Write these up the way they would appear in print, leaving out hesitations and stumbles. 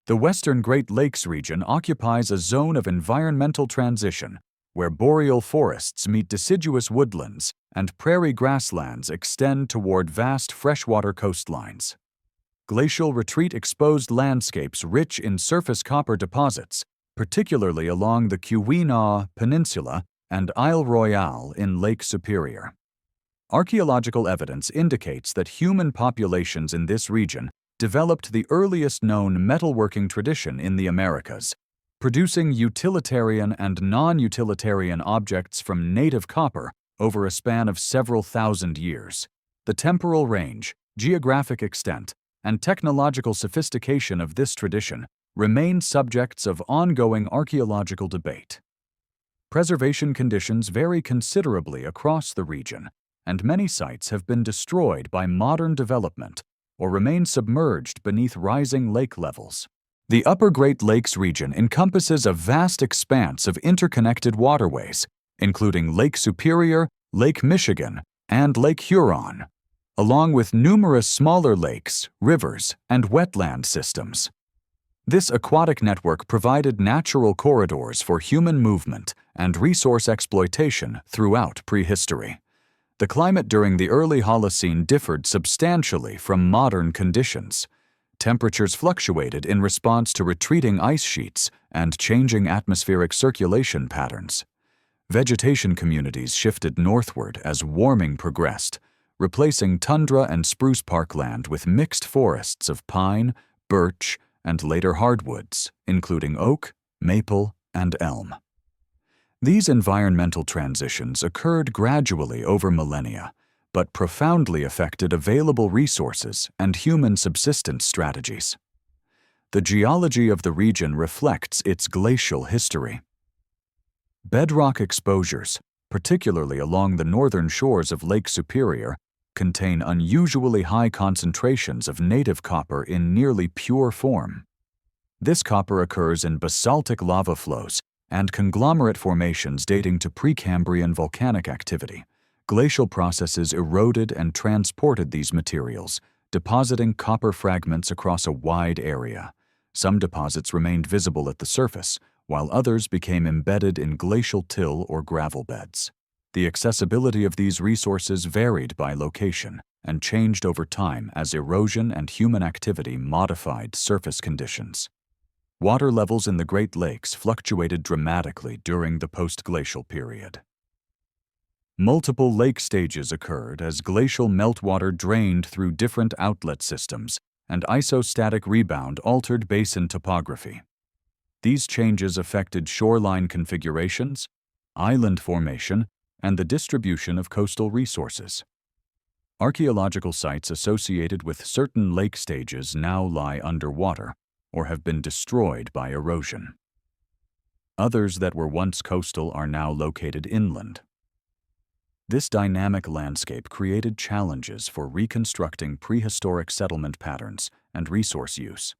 The Western Great Lakes region occupies a zone of environmental transition, where boreal forests meet deciduous woodlands and prairie grasslands extend toward vast freshwater coastlines. Glacial retreat exposed landscapes rich in surface copper deposits, particularly along the Keweenaw Peninsula and Isle Royale in Lake Superior. Archaeological evidence indicates that human populations in this region developed the earliest known metalworking tradition in the Americas, producing utilitarian and non-utilitarian objects from native copper over a span of several thousand years. The temporal range, geographic extent, and technological sophistication of this tradition remain subjects of ongoing archaeological debate. Preservation conditions vary considerably across the region, and many sites have been destroyed by modern development or remain submerged beneath rising lake levels. The Upper Great Lakes region encompasses a vast expanse of interconnected waterways, including Lake Superior, Lake Michigan, and Lake Huron, along with numerous smaller lakes, rivers, and wetland systems. This aquatic network provided natural corridors for human movement and resource exploitation throughout prehistory. The climate during the early Holocene differed substantially from modern conditions. Temperatures fluctuated in response to retreating ice sheets and changing atmospheric circulation patterns. Vegetation communities shifted northward as warming progressed, replacing tundra and spruce parkland with mixed forests of pine, birch, and later hardwoods, including oak, maple, and elm. These environmental transitions occurred gradually over millennia, but profoundly affected available resources and human subsistence strategies. The geology of the region reflects its glacial history. Bedrock exposures, particularly along the northern shores of Lake Superior, contain unusually high concentrations of native copper in nearly pure form. This copper occurs in basaltic lava flows and conglomerate formations dating to Precambrian volcanic activity. Glacial processes eroded and transported these materials, depositing copper fragments across a wide area. Some deposits remained visible at the surface, while others became embedded in glacial till or gravel beds. The accessibility of these resources varied by location and changed over time as erosion and human activity modified surface conditions. Water levels in the Great Lakes fluctuated dramatically during the post-glacial period. Multiple lake stages occurred as glacial meltwater drained through different outlet systems, and isostatic rebound altered basin topography. These changes affected shoreline configurations, island formation, and the distribution of coastal resources. Archaeological sites associated with certain lake stages now lie underwater or have been destroyed by erosion. Others that were once coastal are now located inland. This dynamic landscape created challenges for reconstructing prehistoric settlement patterns and resource use.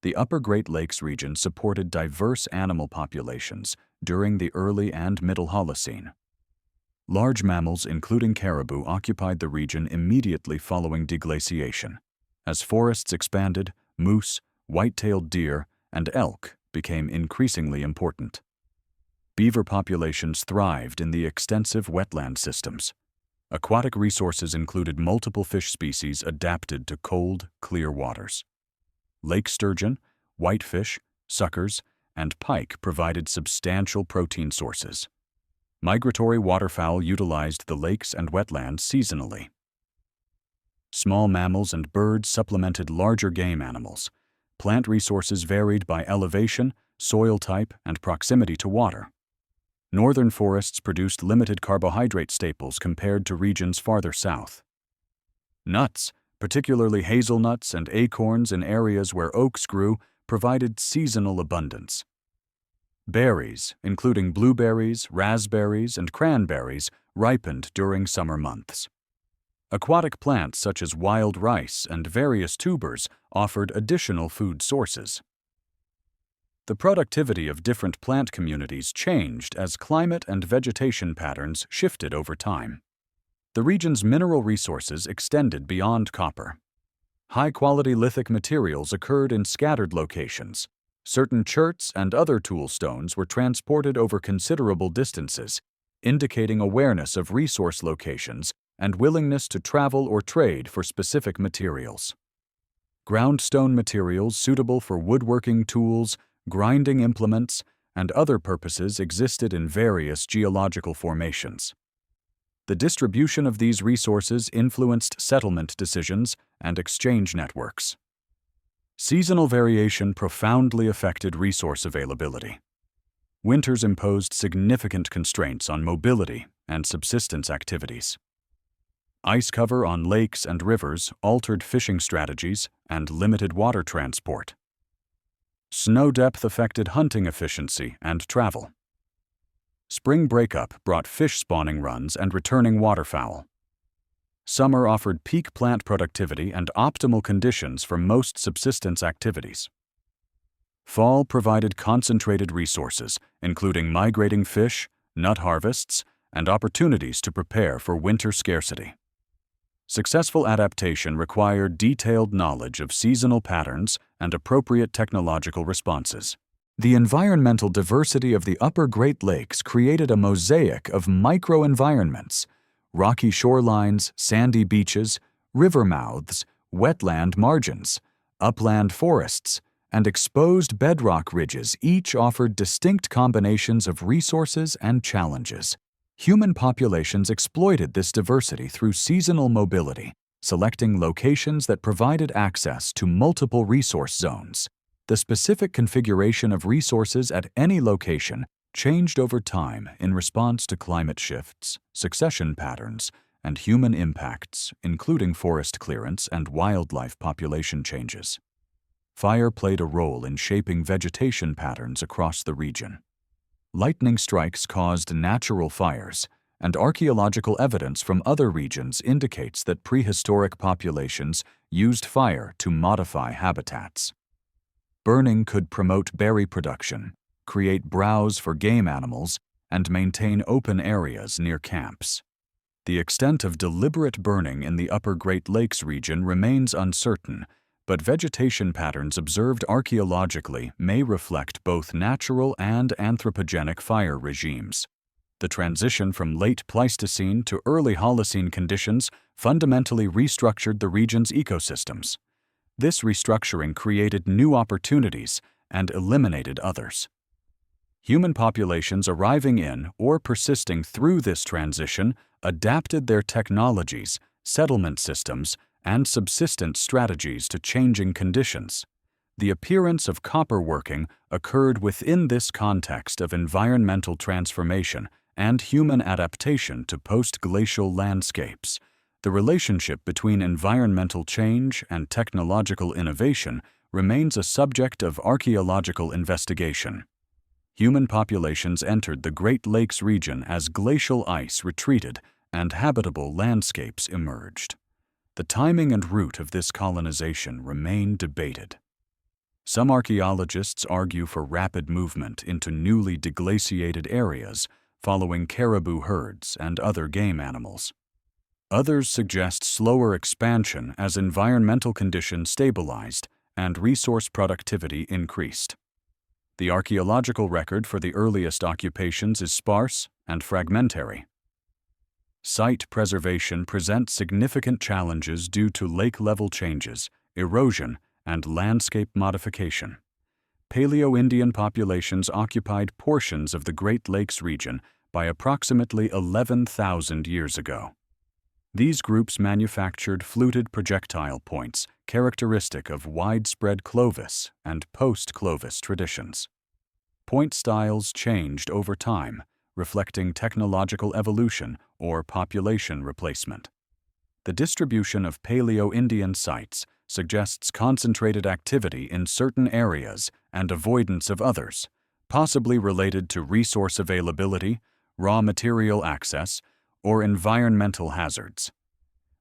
The Upper Great Lakes region supported diverse animal populations during the early and middle Holocene. Large mammals, including caribou, occupied the region immediately following deglaciation. As forests expanded, moose, white-tailed deer, and elk became increasingly important. Beaver populations thrived in the extensive wetland systems. Aquatic resources included multiple fish species adapted to cold, clear waters. Lake sturgeon, whitefish, suckers, and pike provided substantial protein sources. Migratory waterfowl utilized the lakes and wetlands seasonally. Small mammals and birds supplemented larger game animals. Plant resources varied by elevation, soil type, and proximity to water. Northern forests produced limited carbohydrate staples compared to regions farther south. Nuts, particularly hazelnuts and acorns in areas where oaks grew, provided seasonal abundance. Berries, including blueberries, raspberries, and cranberries, ripened during summer months. Aquatic plants such as wild rice and various tubers offered additional food sources. The productivity of different plant communities changed as climate and vegetation patterns shifted over time. The region's mineral resources extended beyond copper. High-quality lithic materials occurred in scattered locations. Certain cherts and other tool stones were transported over considerable distances, indicating awareness of resource locations and willingness to travel or trade for specific materials. Groundstone materials suitable for woodworking tools, grinding implements, and other purposes existed in various geological formations. The distribution of these resources influenced settlement decisions and exchange networks. Seasonal variation profoundly affected resource availability. Winters imposed significant constraints on mobility and subsistence activities. Ice cover on lakes and rivers altered fishing strategies and limited water transport. Snow depth affected hunting efficiency and travel. Spring breakup brought fish spawning runs and returning waterfowl. Summer offered peak plant productivity and optimal conditions for most subsistence activities. Fall provided concentrated resources, including migrating fish, nut harvests, and opportunities to prepare for winter scarcity. Successful adaptation required detailed knowledge of seasonal patterns and appropriate technological responses. The environmental diversity of the Upper Great Lakes created a mosaic of microenvironments: rocky shorelines, sandy beaches, river mouths, wetland margins, upland forests, and exposed bedrock ridges. Each offered distinct combinations of resources and challenges. Human populations exploited this diversity through seasonal mobility, selecting locations that provided access to multiple resource zones. The specific configuration of resources at any location changed over time in response to climate shifts, succession patterns, and human impacts, including forest clearance and wildlife population changes. Fire played a role in shaping vegetation patterns across the region. Lightning strikes caused natural fires, and archaeological evidence from other regions indicates that prehistoric populations used fire to modify habitats. Burning could promote berry production, create browse for game animals, and maintain open areas near camps. The extent of deliberate burning in the Upper Great Lakes region remains uncertain, but vegetation patterns observed archaeologically may reflect both natural and anthropogenic fire regimes. The transition from late Pleistocene to early Holocene conditions fundamentally restructured the region's ecosystems. This restructuring created new opportunities and eliminated others. Human populations arriving in or persisting through this transition adapted their technologies, settlement systems, and subsistence strategies to changing conditions. The appearance of copperworking occurred within this context of environmental transformation and human adaptation to post-glacial landscapes. The relationship between environmental change and technological innovation remains a subject of archaeological investigation. Human populations entered the Great Lakes region as glacial ice retreated and habitable landscapes emerged. The timing and route of this colonization remain debated. Some archaeologists argue for rapid movement into newly deglaciated areas following caribou herds and other game animals. Others suggest slower expansion as environmental conditions stabilized and resource productivity increased. The archaeological record for the earliest occupations is sparse and fragmentary. Site preservation presents significant challenges due to lake-level changes, erosion, and landscape modification. Paleo-Indian populations occupied portions of the Great Lakes region by approximately 11,000 years ago. These groups manufactured fluted projectile points characteristic of widespread Clovis and post-Clovis traditions. Point styles changed over time, reflecting technological evolution or population replacement. The distribution of Paleo-Indian sites suggests concentrated activity in certain areas and avoidance of others, possibly related to resource availability, raw material access, or environmental hazards.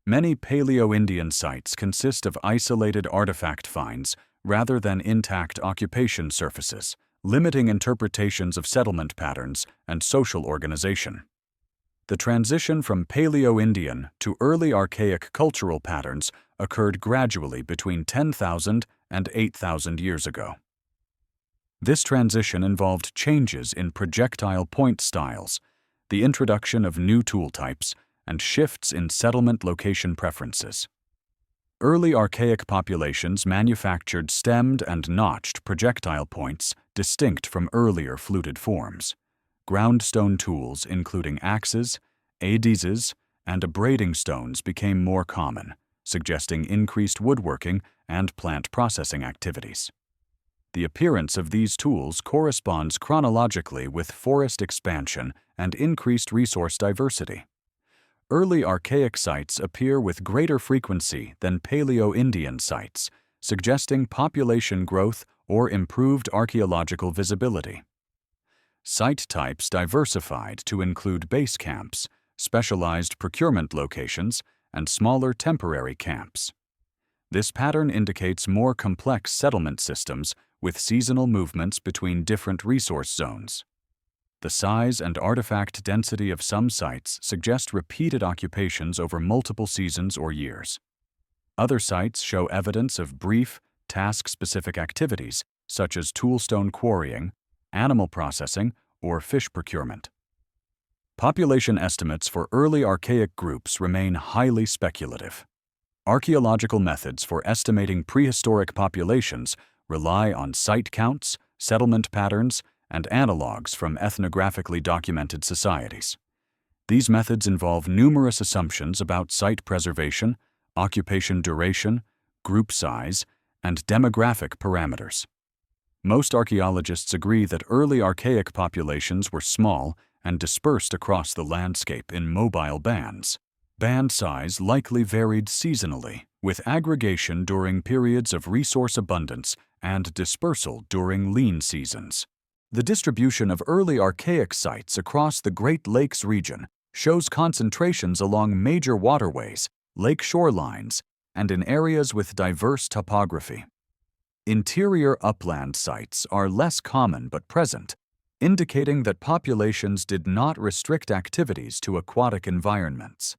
Many Paleo-Indian sites consist of isolated artifact finds rather than intact occupation surfaces, limiting interpretations of settlement patterns and social organization. The transition from Paleo-Indian to early Archaic cultural patterns occurred gradually between 10,000 and 8,000 years ago. This transition involved changes in projectile point styles, the introduction of new tool types, and shifts in settlement location preferences. Early Archaic populations manufactured stemmed and notched projectile points distinct from earlier fluted forms. Ground stone tools, including axes, adizes, and abrading stones, became more common, suggesting increased woodworking and plant processing activities. The appearance of these tools corresponds chronologically with forest expansion and increased resource diversity. Early Archaic sites appear with greater frequency than Paleo-Indian sites, suggesting population growth or improved archaeological visibility. Site types diversified to include base camps, specialized procurement locations, and smaller temporary camps. This pattern indicates more complex settlement systems with seasonal movements between different resource zones. The size and artifact density of some sites suggest repeated occupations over multiple seasons or years. Other sites show evidence of brief, task-specific activities, such as toolstone quarrying, animal processing, or fish procurement. Population estimates for early Archaic groups remain highly speculative. Archaeological methods for estimating prehistoric populations rely on site counts, settlement patterns, and analogs from ethnographically documented societies. These methods involve numerous assumptions about site preservation, occupation duration, group size, and demographic parameters. Most archaeologists agree that early Archaic populations were small and dispersed across the landscape in mobile bands. Band size likely varied seasonally, with aggregation during periods of resource abundance and dispersal during lean seasons. The distribution of early Archaic sites across the Great Lakes region shows concentrations along major waterways, lake shorelines, and in areas with diverse topography. Interior upland sites are less common but present, indicating that populations did not restrict activities to aquatic environments.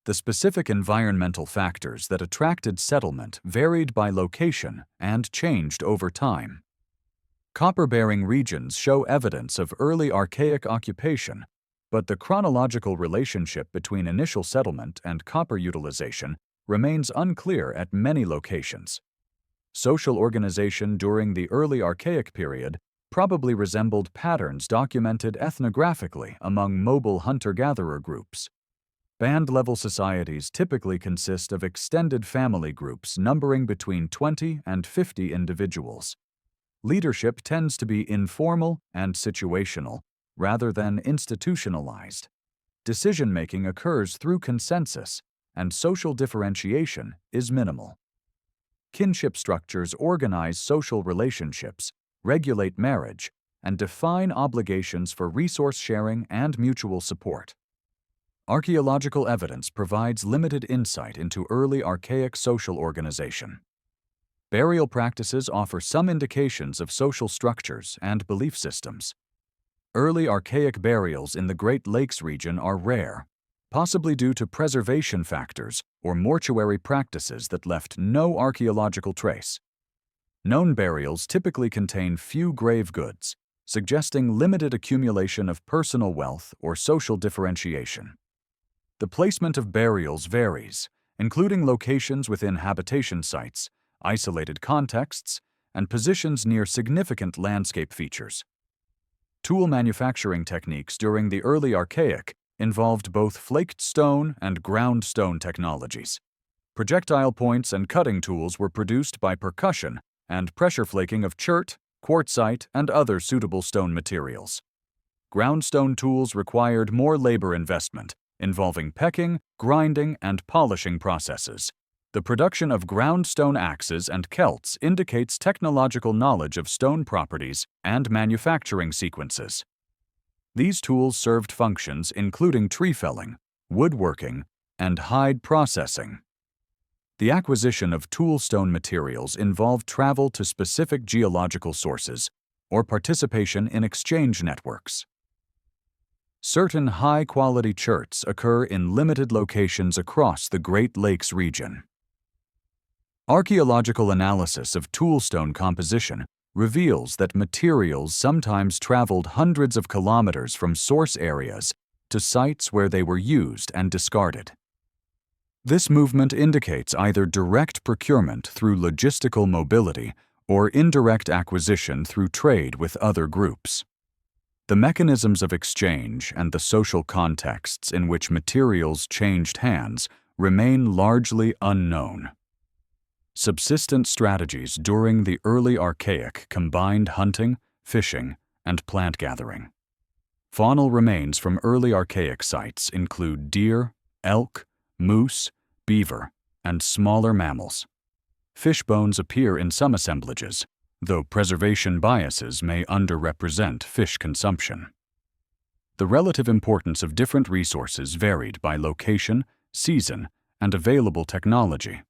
The specific environmental factors that attracted settlement varied by location and changed over time. Copper-bearing regions show evidence of early Archaic occupation, but the chronological relationship between initial settlement and copper utilization remains unclear at many locations. Social organization during the early Archaic period probably resembled patterns documented ethnographically among mobile hunter-gatherer groups. Band-level societies typically consist of extended family groups numbering between 20 and 50 individuals. Leadership tends to be informal and situational, rather than institutionalized. Decision-making occurs through consensus, and social differentiation is minimal. Kinship structures organize social relationships, regulate marriage, and define obligations for resource sharing and mutual support. Archaeological evidence provides limited insight into early Archaic social organization. Burial practices offer some indications of social structures and belief systems. Early Archaic burials in the Great Lakes region are rare, possibly due to preservation factors or mortuary practices that left no archaeological trace. Known burials typically contain few grave goods, suggesting limited accumulation of personal wealth or social differentiation. The placement of burials varies, including locations within habitation sites, isolated contexts, and positions near significant landscape features. Tool manufacturing techniques during the early Archaic involved both flaked stone and ground stone technologies. Projectile points and cutting tools were produced by percussion and pressure flaking of chert, quartzite, and other suitable stone materials. Ground stone tools required more labor investment, involving pecking, grinding, and polishing processes. The production of ground stone axes and celts indicates technological knowledge of stone properties and manufacturing sequences. These tools served functions including tree felling, woodworking, and hide processing. The acquisition of tool stone materials involved travel to specific geological sources or participation in exchange networks. Certain high-quality cherts occur in limited locations across the Great Lakes region. Archaeological analysis of toolstone composition reveals that materials sometimes traveled hundreds of kilometers from source areas to sites where they were used and discarded. This movement indicates either direct procurement through logistical mobility or indirect acquisition through trade with other groups. The mechanisms of exchange and the social contexts in which materials changed hands remain largely unknown. Subsistence strategies during the early Archaic combined hunting, fishing, and plant gathering. Faunal remains from early Archaic sites include deer, elk, moose, beaver, and smaller mammals. Fish bones appear in some assemblages, though preservation biases may underrepresent fish consumption. The relative importance of different resources varied by location, season, and available technology.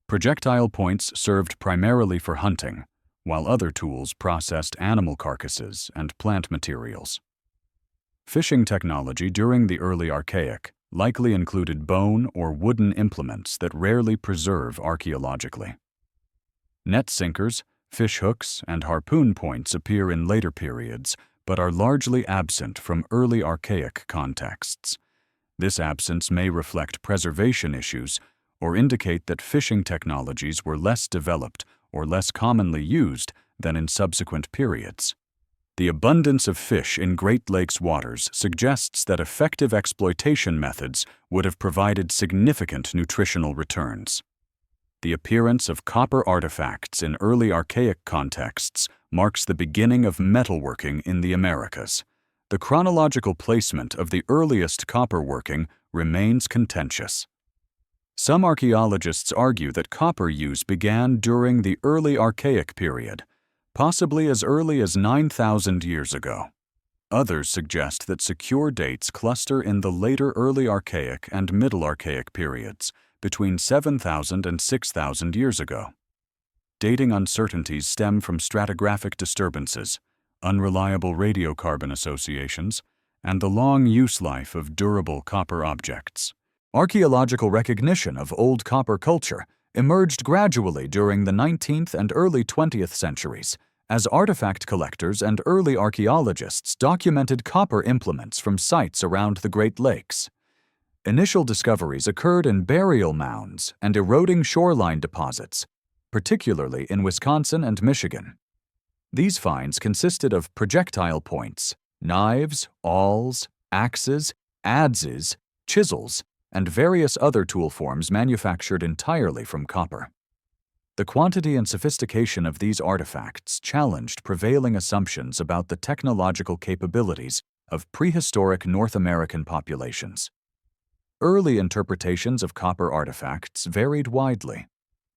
Projectile points served primarily for hunting, while other tools processed animal carcasses and plant materials. Fishing technology during the early Archaic likely included bone or wooden implements that rarely preserve archaeologically. Net sinkers, fish hooks, and harpoon points appear in later periods, but are largely absent from early Archaic contexts. This absence may reflect preservation issues or indicate that fishing technologies were less developed or less commonly used than in subsequent periods. The abundance of fish in Great Lakes waters suggests that effective exploitation methods would have provided significant nutritional returns. The appearance of copper artifacts in early Archaic contexts marks the beginning of metalworking in the Americas. The chronological placement of the earliest copper working remains contentious. Some archaeologists argue that copper use began during the early Archaic period, possibly as early as 9,000 years ago. Others suggest that secure dates cluster in the later early Archaic and Middle Archaic periods, between 7,000 and 6,000 years ago. Dating uncertainties stem from stratigraphic disturbances, unreliable radiocarbon associations, and the long use life of durable copper objects. Archaeological recognition of old copper culture emerged gradually during the 19th and early 20th centuries as artifact collectors and early archaeologists documented copper implements from sites around the Great Lakes. Initial discoveries occurred in burial mounds and eroding shoreline deposits, particularly in Wisconsin and Michigan. These finds consisted of projectile points, knives, awls, axes, adzes, chisels, and various other tool forms manufactured entirely from copper. The quantity and sophistication of these artifacts challenged prevailing assumptions about the technological capabilities of prehistoric North American populations. Early interpretations of copper artifacts varied widely.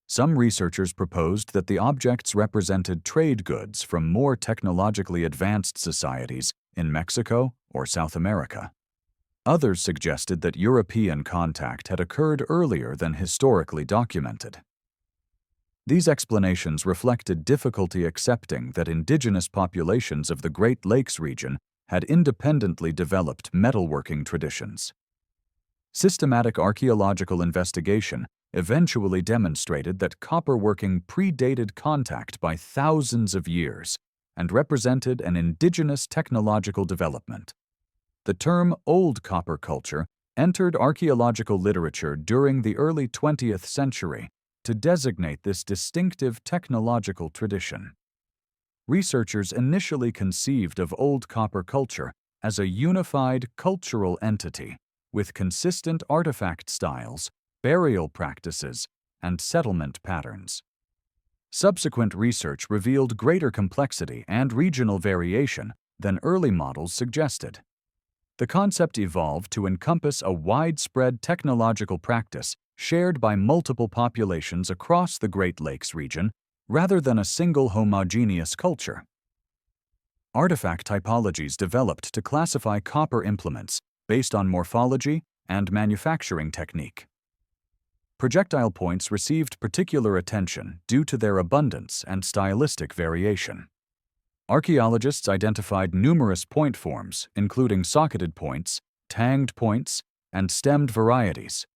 Some researchers proposed that the objects represented trade goods from more technologically advanced societies in Mexico or South America. Others suggested that European contact had occurred earlier than historically documented. These explanations reflected difficulty accepting that indigenous populations of the Great Lakes region had independently developed metalworking traditions. Systematic archaeological investigation eventually demonstrated that copperworking predated contact by thousands of years and represented an indigenous technological development. The term Old Copper Culture entered archaeological literature during the early 20th century to designate this distinctive technological tradition. Researchers initially conceived of Old Copper Culture as a unified cultural entity with consistent artifact styles, burial practices, and settlement patterns. Subsequent research revealed greater complexity and regional variation than early models suggested. The concept evolved to encompass a widespread technological practice shared by multiple populations across the Great Lakes region rather than a single homogeneous culture. Artifact typologies developed to classify copper implements based on morphology and manufacturing technique. Projectile points received particular attention due to their abundance and stylistic variation. Archaeologists identified numerous point forms, including socketed points, tanged points, and stemmed varieties.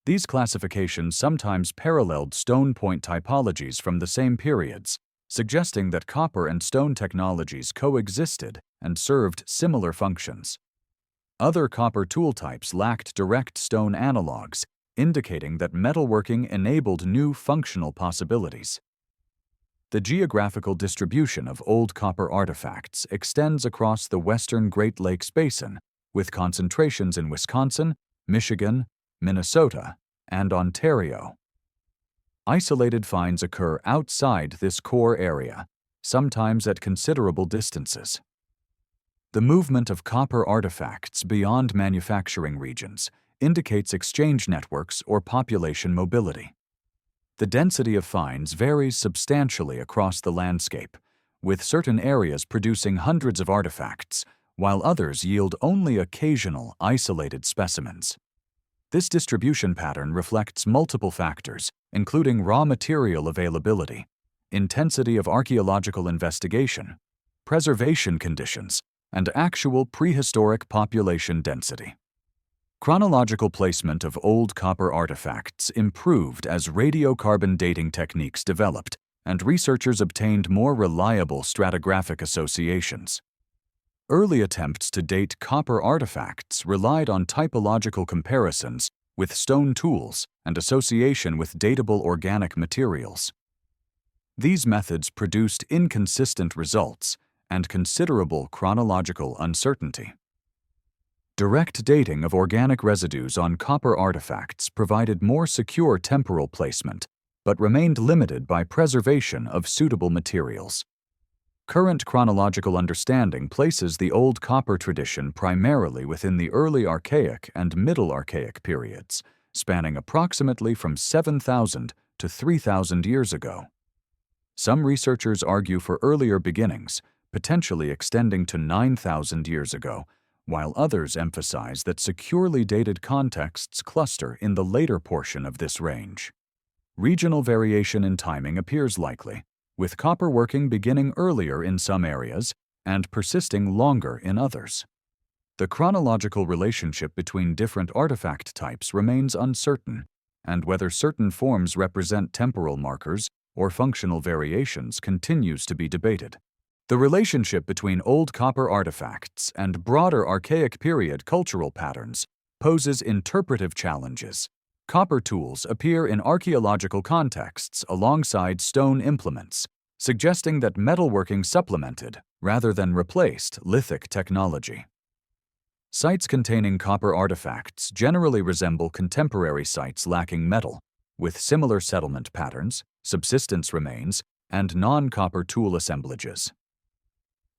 These classifications sometimes paralleled stone point typologies from the same periods, suggesting that copper and stone technologies coexisted and served similar functions. Other copper tool types lacked direct stone analogs, indicating that metalworking enabled new functional possibilities. The geographical distribution of old copper artifacts extends across the western Great Lakes Basin, with concentrations in Wisconsin, Michigan, Minnesota, and Ontario. Isolated finds occur outside this core area, sometimes at considerable distances. The movement of copper artifacts beyond manufacturing regions indicates exchange networks or population mobility. The density of finds varies substantially across the landscape, with certain areas producing hundreds of artifacts, while others yield only occasional, isolated specimens. This distribution pattern reflects multiple factors, including raw material availability, intensity of archaeological investigation, preservation conditions, and actual prehistoric population density. Chronological placement of old copper artifacts improved as radiocarbon dating techniques developed, and researchers obtained more reliable stratigraphic associations. Early attempts to date copper artifacts relied on typological comparisons with stone tools and association with datable organic materials. These methods produced inconsistent results and considerable chronological uncertainty. Direct dating of organic residues on copper artifacts provided more secure temporal placement, but remained limited by preservation of suitable materials. Current chronological understanding places the Old Copper tradition primarily within the early Archaic and Middle Archaic periods, spanning approximately from 7,000 to 3,000 years ago. Some researchers argue for earlier beginnings, potentially extending to 9,000 years ago, while others emphasize that securely dated contexts cluster in the later portion of this range. Regional variation in timing appears likely, with copper working beginning earlier in some areas and persisting longer in others. The chronological relationship between different artifact types remains uncertain, and whether certain forms represent temporal markers or functional variations continues to be debated. The relationship between old copper artifacts and broader Archaic period cultural patterns poses interpretive challenges. Copper tools appear in archaeological contexts alongside stone implements, suggesting that metalworking supplemented, rather than replaced, lithic technology. Sites containing copper artifacts generally resemble contemporary sites lacking metal, with similar settlement patterns, subsistence remains, and non-copper tool assemblages.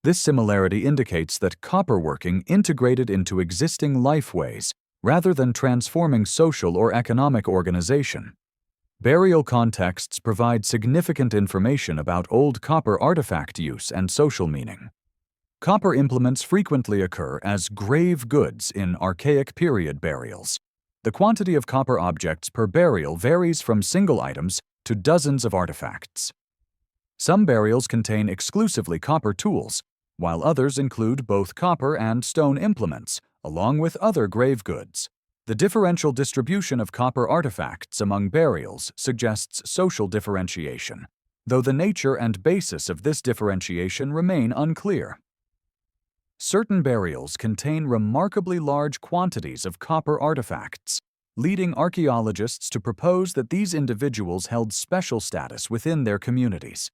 This similarity indicates that copper working integrated into existing lifeways rather than transforming social or economic organization. Burial contexts provide significant information about old copper artifact use and social meaning. Copper implements frequently occur as grave goods in Archaic period burials. The quantity of copper objects per burial varies from single items to dozens of artifacts. Some burials contain exclusively copper tools, while others include both copper and stone implements, along with other grave goods. The differential distribution of copper artifacts among burials suggests social differentiation, though the nature and basis of this differentiation remain unclear. Certain burials contain remarkably large quantities of copper artifacts, leading archaeologists to propose that these individuals held special status within their communities.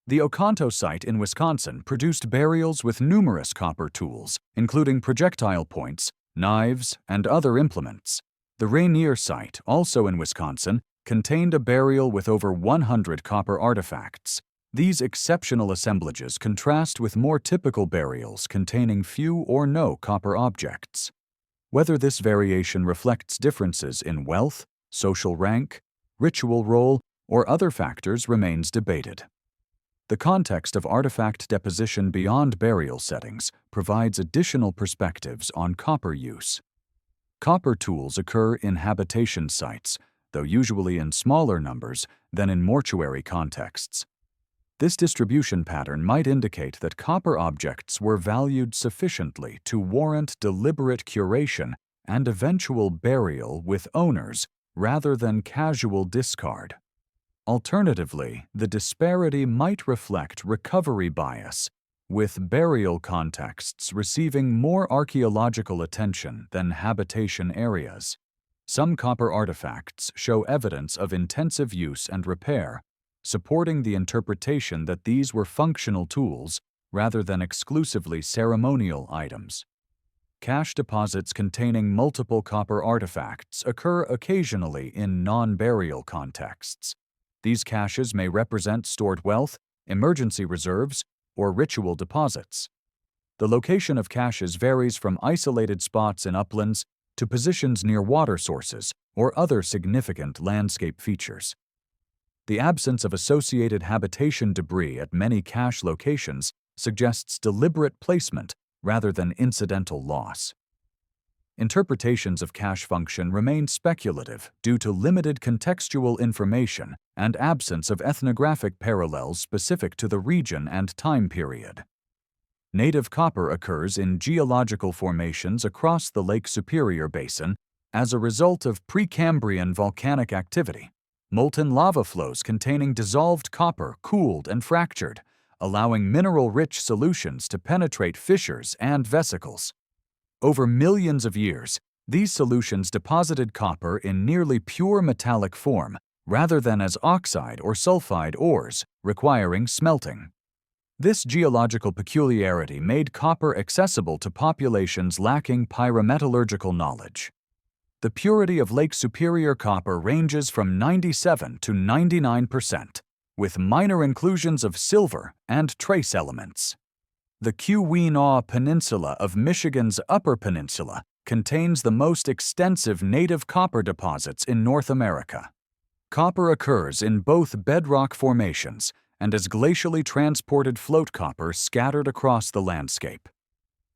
The Oconto site in Wisconsin produced burials with numerous copper tools, including projectile points, knives, and other implements. The Rainier site, also in Wisconsin, contained a burial with over 100 copper artifacts. These exceptional assemblages contrast with more typical burials containing few or no copper objects. Whether this variation reflects differences in wealth, social rank, ritual role, or other factors remains debated. The context of artifact deposition beyond burial settings provides additional perspectives on copper use. Copper tools occur in habitation sites, though usually in smaller numbers than in mortuary contexts. This distribution pattern might indicate that copper objects were valued sufficiently to warrant deliberate curation and eventual burial with owners rather than casual discard. Alternatively, the disparity might reflect recovery bias, with burial contexts receiving more archaeological attention than habitation areas. Some copper artifacts show evidence of intensive use and repair, supporting the interpretation that these were functional tools rather than exclusively ceremonial items. Cache deposits containing multiple copper artifacts occur occasionally in non-burial contexts. These caches may represent stored wealth, emergency reserves, or ritual deposits. The location of caches varies from isolated spots in uplands to positions near water sources or other significant landscape features. The absence of associated habitation debris at many cache locations suggests deliberate placement rather than incidental loss. Interpretations of cache function remain speculative due to limited contextual information and absence of ethnographic parallels specific to the region and time period. Native copper occurs in geological formations across the Lake Superior Basin as a result of Precambrian volcanic activity. Molten lava flows containing dissolved copper cooled and fractured, allowing mineral-rich solutions to penetrate fissures and vesicles. Over millions of years, these solutions deposited copper in nearly pure metallic form rather than as oxide or sulfide ores, requiring smelting. This geological peculiarity made copper accessible to populations lacking pyrometallurgical knowledge. The purity of Lake Superior copper ranges from 97 to 99%, with minor inclusions of silver and trace elements. The Keweenaw Peninsula of Michigan's Upper Peninsula contains the most extensive native copper deposits in North America. Copper occurs in both bedrock formations and as glacially transported float copper scattered across the landscape.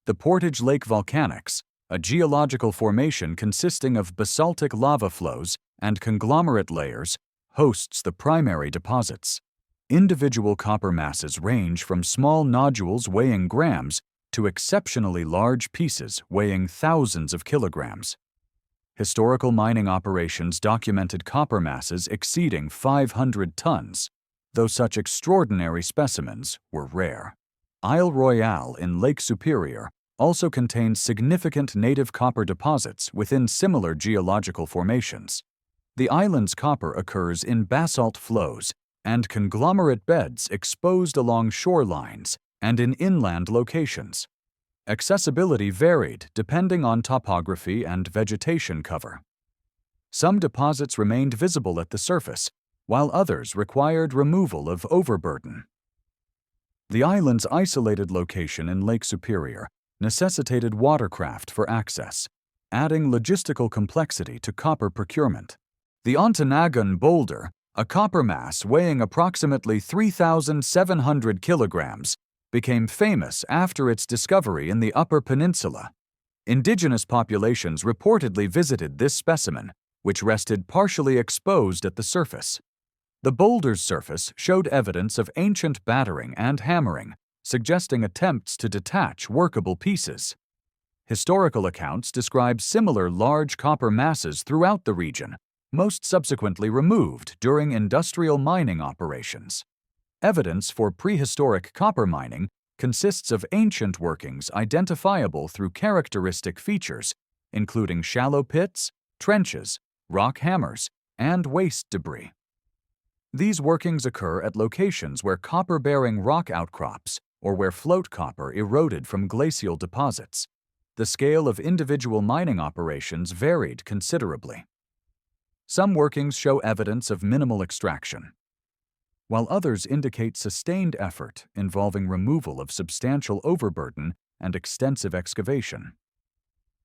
The Portage Lake Volcanics, a geological formation consisting of basaltic lava flows and conglomerate layers, hosts the primary deposits. Individual copper masses range from small nodules weighing grams to exceptionally large pieces weighing thousands of kilograms. Historical mining operations documented copper masses exceeding 500 tons, though such extraordinary specimens were rare. Isle Royale in Lake Superior also contains significant native copper deposits within similar geological formations. The island's copper occurs in basalt flows and conglomerate beds exposed along shorelines and in inland locations. Accessibility varied depending on topography and vegetation cover. Some deposits remained visible at the surface, while others required removal of overburden. The island's isolated location in Lake Superior necessitated watercraft for access, adding logistical complexity to copper procurement. The Ontonagon boulder, a copper mass weighing approximately 3,700 kilograms, became famous after its discovery in the Upper Peninsula. Indigenous populations reportedly visited this specimen, which rested partially exposed at the surface. The boulder's surface showed evidence of ancient battering and hammering, suggesting attempts to detach workable pieces. Historical accounts describe similar large copper masses throughout the region, most subsequently removed during industrial mining operations. Evidence for prehistoric copper mining consists of ancient workings identifiable through characteristic features, including shallow pits, trenches, rock hammers, and waste debris. These workings occur at locations where copper-bearing rock outcrops or where float copper eroded from glacial deposits. The scale of individual mining operations varied considerably. Some workings show evidence of minimal extraction, while others indicate sustained effort involving removal of substantial overburden and extensive excavation.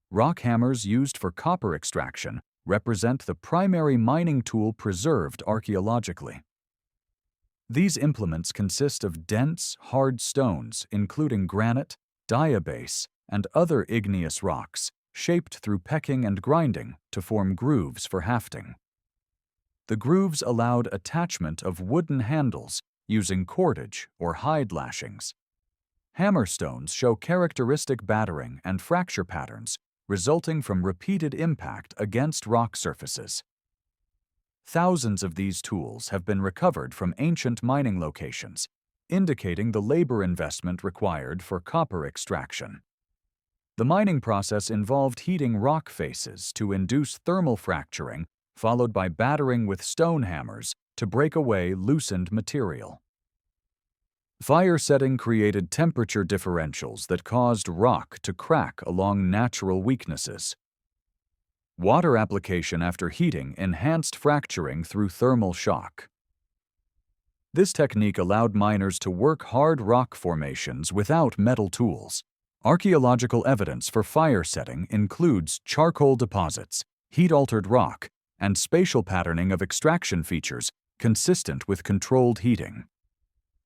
Rock hammers used for copper extraction represent the primary mining tool preserved archaeologically. These implements consist of dense, hard stones, including granite, diabase, and other igneous rocks, shaped through pecking and grinding to form grooves for hafting. The grooves allowed attachment of wooden handles using cordage or hide lashings. Hammerstones show characteristic battering and fracture patterns resulting from repeated impact against rock surfaces. Thousands of these tools have been recovered from ancient mining locations, indicating the labor investment required for copper extraction. The mining process involved heating rock faces to induce thermal fracturing, followed by battering with stone hammers to break away loosened material. Fire setting created temperature differentials that caused rock to crack along natural weaknesses. Water application after heating enhanced fracturing through thermal shock. This technique allowed miners to work hard rock formations without metal tools. Archaeological evidence for fire setting includes charcoal deposits, heat-altered rock, and spatial patterning of extraction features consistent with controlled heating.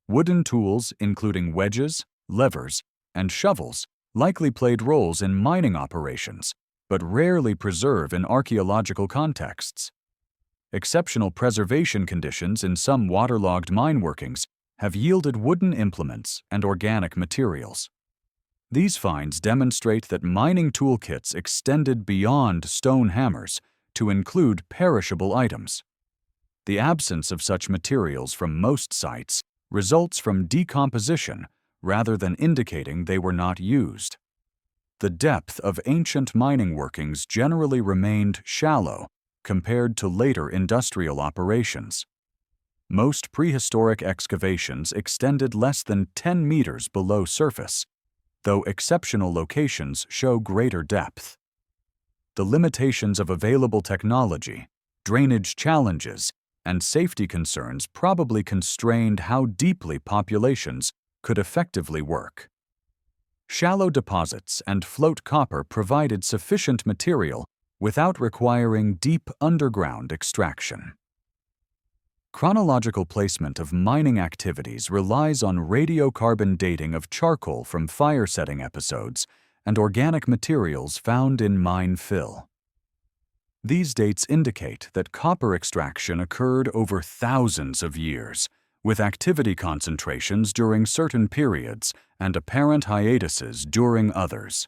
Wooden tools, including wedges, levers, and shovels, likely played roles in mining operations, but rarely preserve in archaeological contexts. Exceptional preservation conditions in some waterlogged mine workings have yielded wooden implements and organic materials. These finds demonstrate that mining toolkits extended beyond stone hammers to include perishable items. The absence of such materials from most sites results from decomposition rather than indicating they were not used. The depth of ancient mining workings generally remained shallow compared to later industrial operations. Most prehistoric excavations extended less than 10 meters below surface, though exceptional locations show greater depth. The limitations of available technology, drainage challenges, and safety concerns probably constrained how deeply populations could effectively work. Shallow deposits and float copper provided sufficient material without requiring deep underground extraction. Chronological placement of mining activities relies on radiocarbon dating of charcoal from fire setting episodes and organic materials found in mine fill. These dates indicate that copper extraction occurred over thousands of years, with activity concentrations during certain periods and apparent hiatuses during others.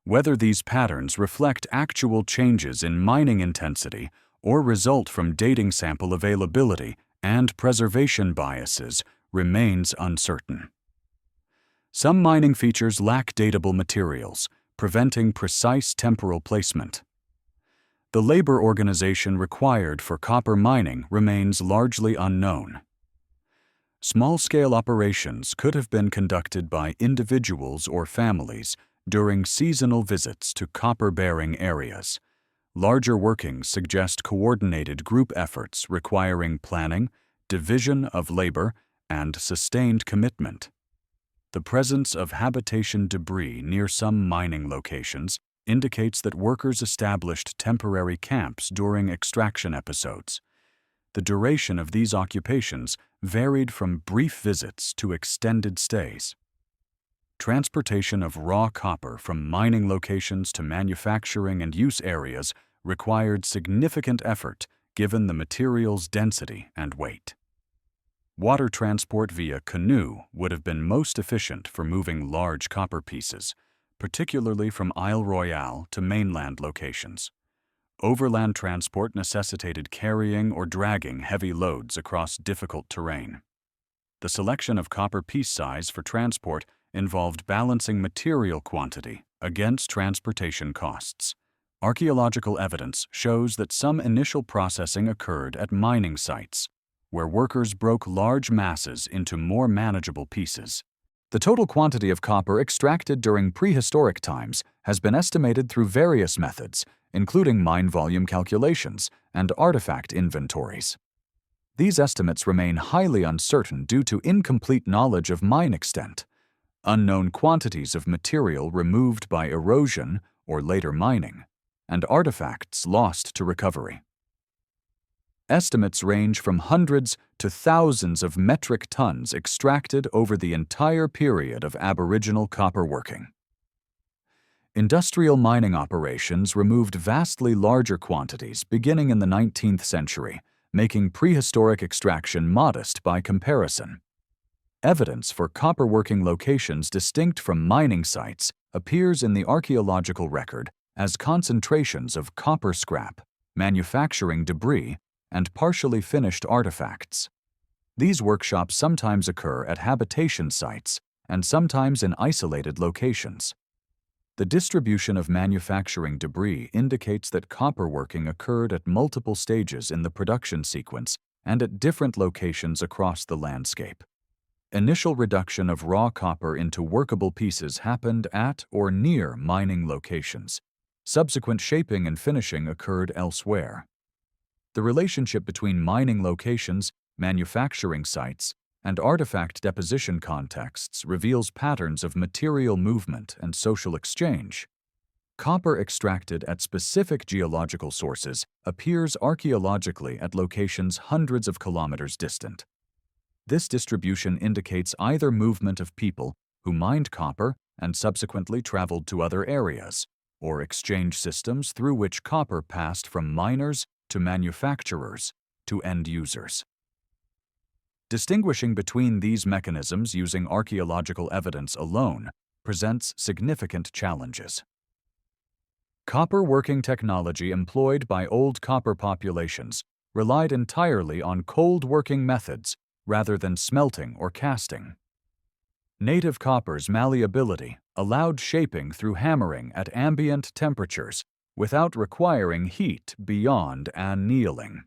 Whether these patterns reflect actual changes in mining intensity or result from dating sample availability and preservation biases remains uncertain. Some mining features lack datable materials, preventing precise temporal placement. The labor organization required for copper mining remains largely unknown. Small-scale operations could have been conducted by individuals or families during seasonal visits to copper-bearing areas. Larger workings suggest coordinated group efforts requiring planning, division of labor, and sustained commitment. The presence of habitation debris near some mining locations indicates that workers established temporary camps during extraction episodes. The duration of these occupations varied from brief visits to extended stays. Transportation of raw copper from mining locations to manufacturing and use areas required significant effort given the material's density and weight. Water transport via canoe would have been most efficient for moving large copper pieces, particularly from Isle Royale to mainland locations. Overland transport necessitated carrying or dragging heavy loads across difficult terrain. The selection of copper piece size for transport involved balancing material quantity against transportation costs. Archaeological evidence shows that some initial processing occurred at mining sites, where workers broke large masses into more manageable pieces. The total quantity of copper extracted during prehistoric times has been estimated through various methods, including mine volume calculations and artifact inventories. These estimates remain highly uncertain due to incomplete knowledge of mine extent, unknown quantities of material removed by erosion or later mining, and artifacts lost to recovery. Estimates range from hundreds to thousands of metric tons extracted over the entire period of Aboriginal copper working. Industrial mining operations removed vastly larger quantities beginning in the 19th century, making prehistoric extraction modest by comparison. Evidence for copper-working locations distinct from mining sites appears in the archaeological record as concentrations of copper scrap, manufacturing debris, and partially finished artifacts. These workshops sometimes occur at habitation sites and sometimes in isolated locations. The distribution of manufacturing debris indicates that copper working occurred at multiple stages in the production sequence and at different locations across the landscape. Initial reduction of raw copper into workable pieces happened at or near mining locations. Subsequent shaping and finishing occurred elsewhere. The relationship between mining locations, manufacturing sites, and artifact deposition contexts reveals patterns of material movement and social exchange. Copper extracted at specific geological sources appears archaeologically at locations hundreds of kilometers distant. This distribution indicates either movement of people who mined copper and subsequently traveled to other areas, or exchange systems through which copper passed from miners to manufacturers to end users. Distinguishing between these mechanisms using archaeological evidence alone presents significant challenges. Copper working technology employed by old copper populations relied entirely on cold working methods rather than smelting or casting. Native copper's malleability allowed shaping through hammering at ambient temperatures without requiring heat beyond annealing.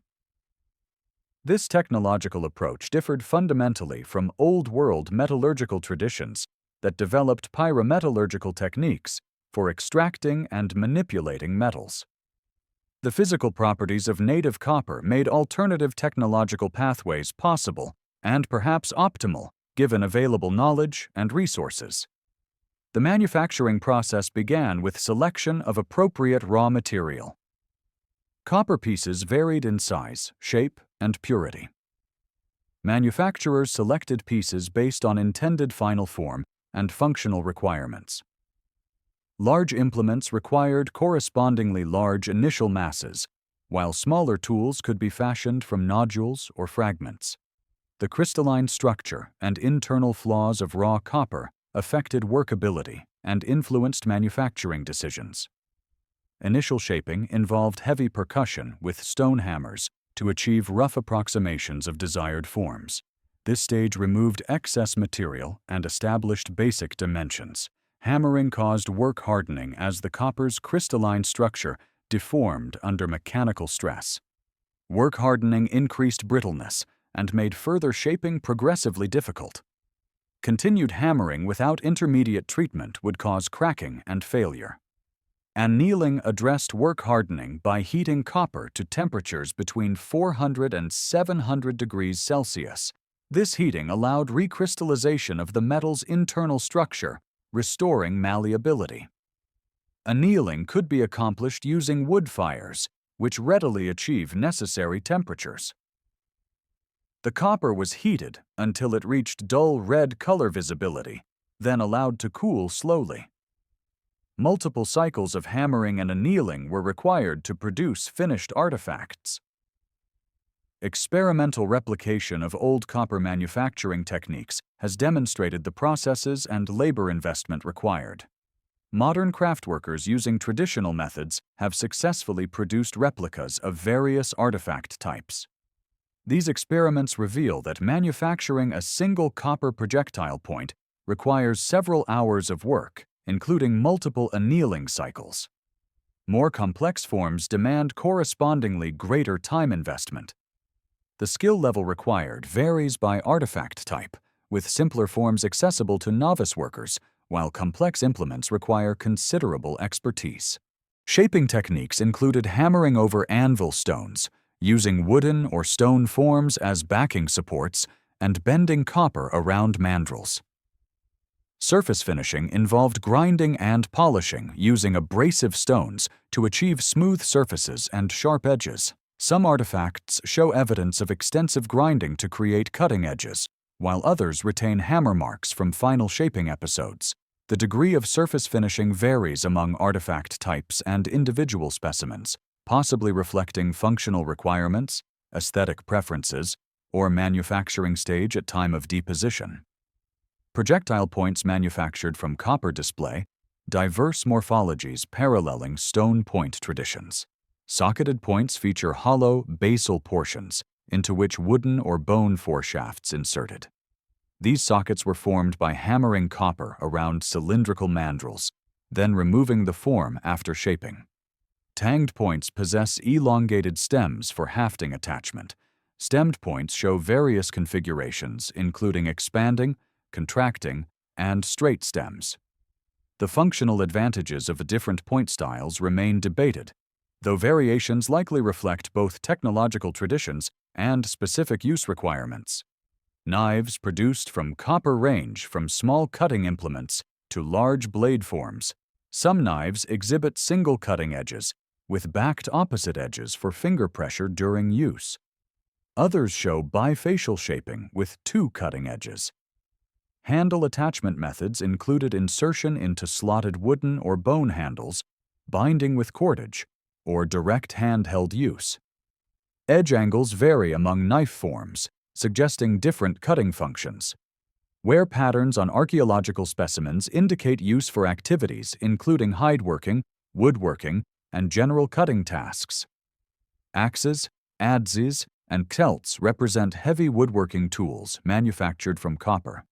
This technological approach differed fundamentally from old-world metallurgical traditions that developed pyrometallurgical techniques for extracting and manipulating metals. The physical properties of native copper made alternative technological pathways possible and perhaps optimal given available knowledge and resources. The manufacturing process began with selection of appropriate raw material. Copper pieces varied in size, shape, and purity. Manufacturers selected pieces based on intended final form and functional requirements. Large implements required correspondingly large initial masses, while smaller tools could be fashioned from nodules or fragments. The crystalline structure and internal flaws of raw copper affected workability and influenced manufacturing decisions. Initial shaping involved heavy percussion with stone hammers to achieve rough approximations of desired forms. This stage removed excess material and established basic dimensions. Hammering caused work hardening as the copper's crystalline structure deformed under mechanical stress. Work hardening increased brittleness and made further shaping progressively difficult. Continued hammering without intermediate treatment would cause cracking and failure. Annealing addressed work hardening by heating copper to temperatures between 400 and 700 degrees Celsius. This heating allowed recrystallization of the metal's internal structure, restoring malleability. Annealing could be accomplished using wood fires, which readily achieve necessary temperatures. The copper was heated until it reached dull red color visibility, then allowed to cool slowly. Multiple cycles of hammering and annealing were required to produce finished artifacts. Experimental replication of old copper manufacturing techniques has demonstrated the processes and labor investment required. Modern craftworkers using traditional methods have successfully produced replicas of various artifact types. These experiments reveal that manufacturing a single copper projectile point requires several hours of work, including multiple annealing cycles. More complex forms demand correspondingly greater time investment. The skill level required varies by artifact type, with simpler forms accessible to novice workers, while complex implements require considerable expertise. Shaping techniques included hammering over anvil stones, using wooden or stone forms as backing supports, and bending copper around mandrels. Surface finishing involved grinding and polishing using abrasive stones to achieve smooth surfaces and sharp edges. Some artifacts show evidence of extensive grinding to create cutting edges, while others retain hammer marks from final shaping episodes. The degree of surface finishing varies among artifact types and individual specimens, possibly reflecting functional requirements, aesthetic preferences, or manufacturing stage at time of deposition. Projectile points manufactured from copper display diverse morphologies paralleling stone point traditions. Socketed points feature hollow, basal portions into which wooden or bone foreshafts inserted. These sockets were formed by hammering copper around cylindrical mandrels, then removing the form after shaping. Tanged points possess elongated stems for hafting attachment. Stemmed points show various configurations, including expanding, contracting, and straight stems. The functional advantages of the different point styles remain debated, though variations likely reflect both technological traditions and specific use requirements. Knives produced from copper range from small cutting implements to large blade forms. Some knives exhibit single cutting edges, with backed opposite edges for finger pressure during use. Others show bifacial shaping with two cutting edges. Handle attachment methods included insertion into slotted wooden or bone handles, binding with cordage, or direct handheld use. Edge angles vary among knife forms, suggesting different cutting functions. Wear patterns on archaeological specimens indicate use for activities including hideworking, woodworking, and general cutting tasks. Axes, adzes, and celts represent heavy woodworking tools manufactured from copper.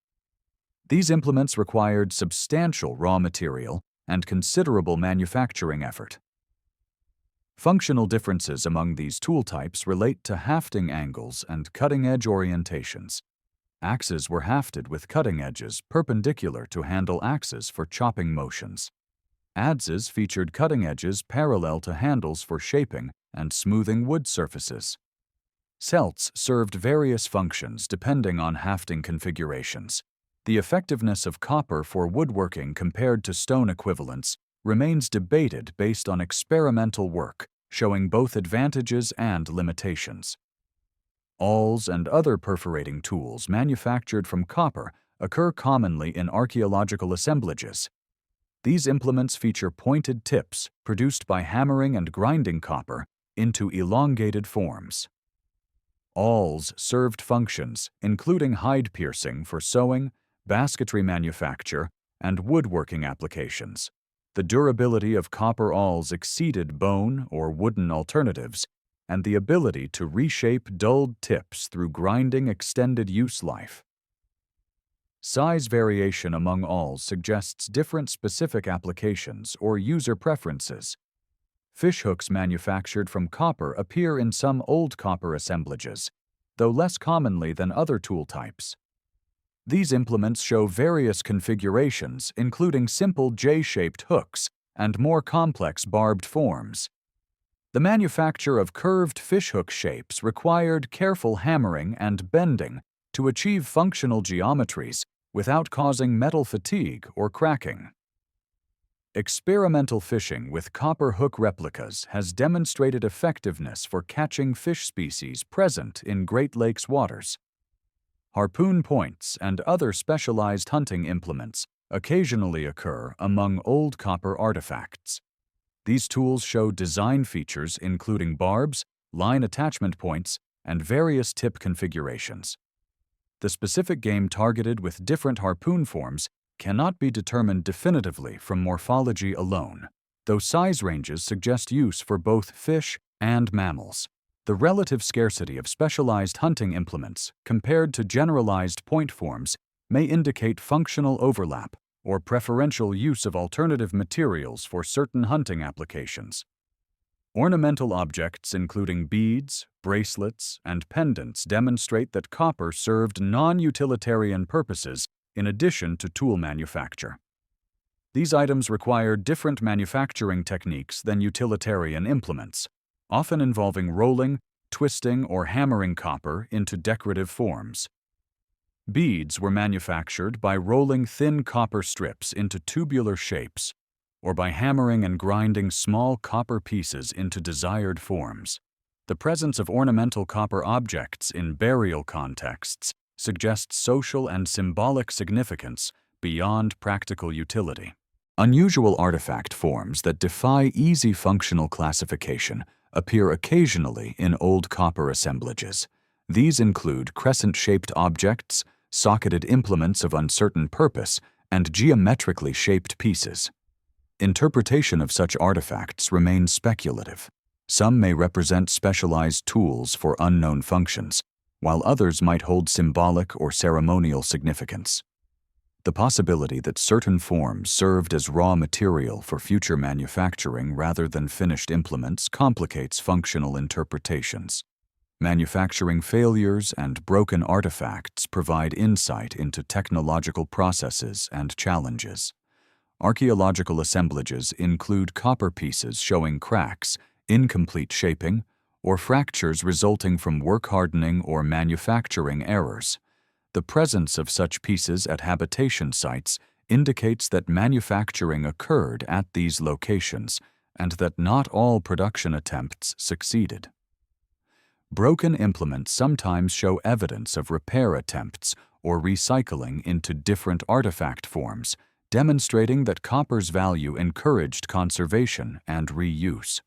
These implements required substantial raw material and considerable manufacturing effort. Functional differences among these tool types relate to hafting angles and cutting-edge orientations. Axes were hafted with cutting edges perpendicular to handle axes for chopping motions. Adzes featured cutting edges parallel to handles for shaping and smoothing wood surfaces. Celts served various functions depending on hafting configurations. The effectiveness of copper for woodworking compared to stone equivalents remains debated based on experimental work, showing both advantages and limitations. Awls and other perforating tools manufactured from copper occur commonly in archaeological assemblages. These implements feature pointed tips produced by hammering and grinding copper into elongated forms. Awls served functions including hide piercing for sewing, basketry manufacture, and woodworking applications. The durability of copper awls exceeded bone or wooden alternatives, and the ability to reshape dulled tips through grinding extended use life. Size variation among awls suggests different specific applications or user preferences. Fishhooks manufactured from copper appear in some old copper assemblages, though less commonly than other tool types. These implements show various configurations, including simple J-shaped hooks and more complex barbed forms. The manufacture of curved fishhook shapes required careful hammering and bending to achieve functional geometries without causing metal fatigue or cracking. Experimental fishing with copper hook replicas has demonstrated effectiveness for catching fish species present in Great Lakes waters. Harpoon points and other specialized hunting implements occasionally occur among old copper artifacts. These tools show design features including barbs, line attachment points, and various tip configurations. The specific game targeted with different harpoon forms cannot be determined definitively from morphology alone, though size ranges suggest use for both fish and mammals. The relative scarcity of specialized hunting implements compared to generalized point forms may indicate functional overlap or preferential use of alternative materials for certain hunting applications. Ornamental objects including beads, bracelets, and pendants demonstrate that copper served non-utilitarian purposes in addition to tool manufacture. These items require different manufacturing techniques than utilitarian implements, often involving rolling, twisting, or hammering copper into decorative forms. Beads were manufactured by rolling thin copper strips into tubular shapes, or by hammering and grinding small copper pieces into desired forms. The presence of ornamental copper objects in burial contexts suggests social and symbolic significance beyond practical utility. Unusual artifact forms that defy easy functional classification appear occasionally in old copper assemblages. These include crescent-shaped objects, socketed implements of uncertain purpose, and geometrically shaped pieces. Interpretation of such artifacts remains speculative. Some may represent specialized tools for unknown functions, while others might hold symbolic or ceremonial significance. The possibility that certain forms served as raw material for future manufacturing rather than finished implements complicates functional interpretations. Manufacturing failures and broken artifacts provide insight into technological processes and challenges. Archaeological assemblages include copper pieces showing cracks, incomplete shaping, or fractures resulting from work hardening or manufacturing errors. The presence of such pieces at habitation sites indicates that manufacturing occurred at these locations and that not all production attempts succeeded. Broken implements sometimes show evidence of repair attempts or recycling into different artifact forms, demonstrating that copper's value encouraged conservation and reuse.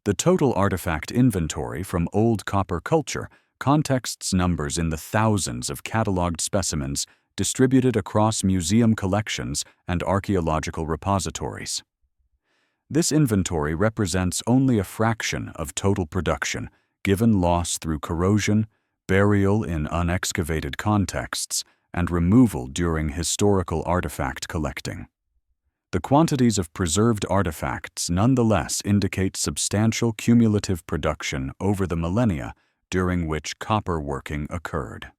The total artifact inventory from old copper culture contexts numbers in the thousands of cataloged specimens distributed across museum collections and archaeological repositories. This inventory represents only a fraction of total production, given loss through corrosion, burial in unexcavated contexts, and removal during historical artifact collecting. The quantities of preserved artifacts nonetheless indicate substantial cumulative production over the millennia during which copper working occurred.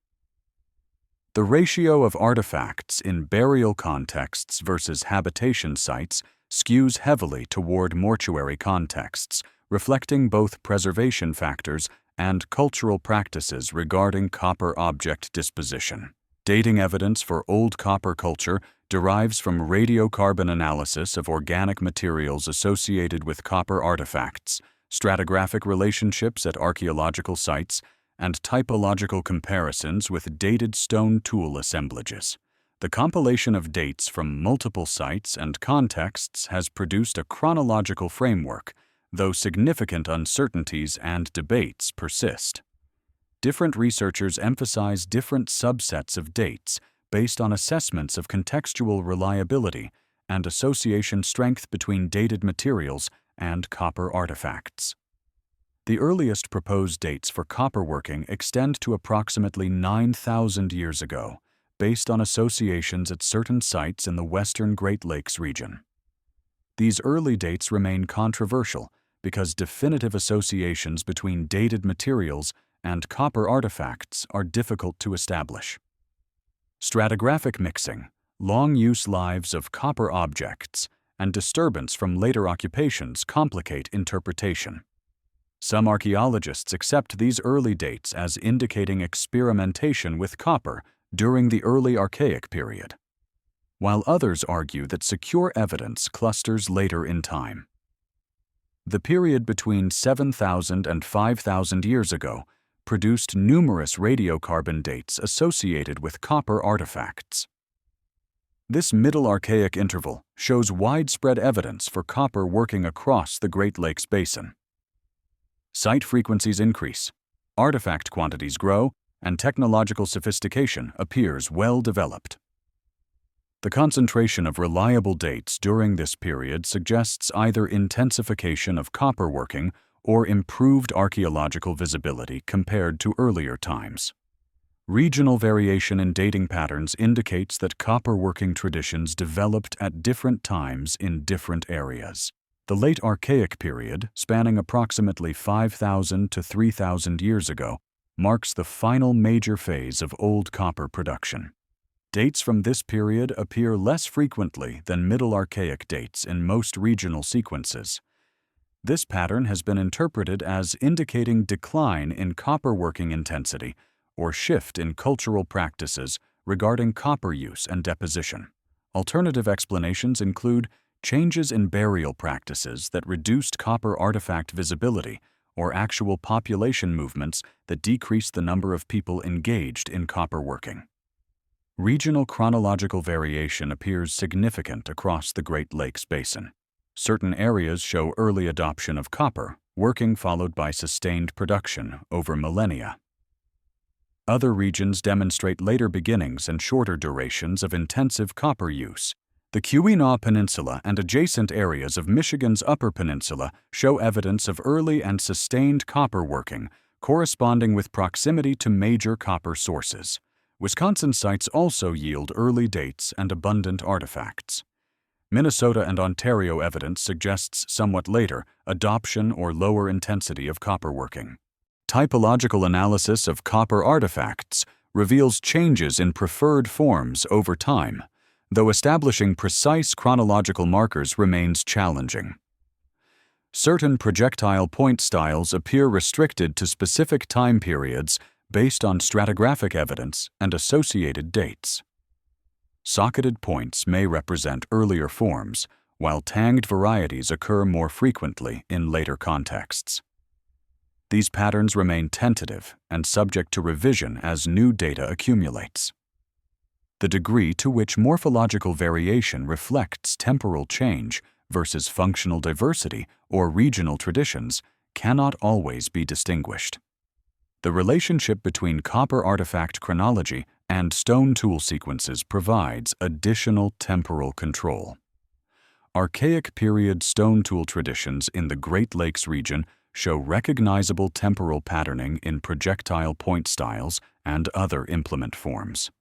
The ratio of artifacts in burial contexts versus habitation sites skews heavily toward mortuary contexts, reflecting both preservation factors and cultural practices regarding copper object disposition. Dating evidence for old copper culture derives from radiocarbon analysis of organic materials associated with copper artifacts, stratigraphic relationships at archaeological sites, and typological comparisons with dated stone tool assemblages. The compilation of dates from multiple sites and contexts has produced a chronological framework, though significant uncertainties and debates persist. Different researchers emphasize different subsets of dates based on assessments of contextual reliability and association strength between dated materials and copper artifacts. The earliest proposed dates for copper working extend to approximately 9,000 years ago, based on associations at certain sites in the western Great Lakes region. These early dates remain controversial because definitive associations between dated materials and copper artifacts are difficult to establish. Stratigraphic mixing, long use lives of copper objects, and disturbance from later occupations complicate interpretation. Some archaeologists accept these early dates as indicating experimentation with copper during the early Archaic period, while others argue that secure evidence clusters later in time. The period between 7,000 and 5,000 years ago produced numerous radiocarbon dates associated with copper artifacts. This Middle Archaic interval shows widespread evidence for copper working across the Great Lakes Basin. Site frequencies increase, artifact quantities grow, and technological sophistication appears well developed. The concentration of reliable dates during this period suggests either intensification of copper working or improved archaeological visibility compared to earlier times. Regional variation in dating patterns indicates that copper working traditions developed at different times in different areas. The late Archaic period, spanning approximately 5,000 to 3,000 years ago, marks the final major phase of old copper production. Dates from this period appear less frequently than Middle Archaic dates in most regional sequences. This pattern has been interpreted as indicating decline in copper working intensity or shift in cultural practices regarding copper use and deposition. Alternative explanations include changes in burial practices that reduced copper artifact visibility or actual population movements that decreased the number of people engaged in copper working. Regional chronological variation appears significant across the Great Lakes Basin. Certain areas show early adoption of copper, working followed by sustained production over millennia. Other regions demonstrate later beginnings and shorter durations of intensive copper use. The Keweenaw Peninsula and adjacent areas of Michigan's Upper Peninsula show evidence of early and sustained copper working, corresponding with proximity to major copper sources. Wisconsin sites also yield early dates and abundant artifacts. Minnesota and Ontario evidence suggests somewhat later adoption or lower intensity of copper working. Typological analysis of copper artifacts reveals changes in preferred forms over time, though establishing precise chronological markers remains challenging. Certain projectile point styles appear restricted to specific time periods based on stratigraphic evidence and associated dates. Socketed points may represent earlier forms, while tanged varieties occur more frequently in later contexts. These patterns remain tentative and subject to revision as new data accumulates. The degree to which morphological variation reflects temporal change versus functional diversity or regional traditions cannot always be distinguished. The relationship between copper artifact chronology and stone tool sequences provides additional temporal control. Archaic period stone tool traditions in the Great Lakes region show recognizable temporal patterning in projectile point styles and other implement forms.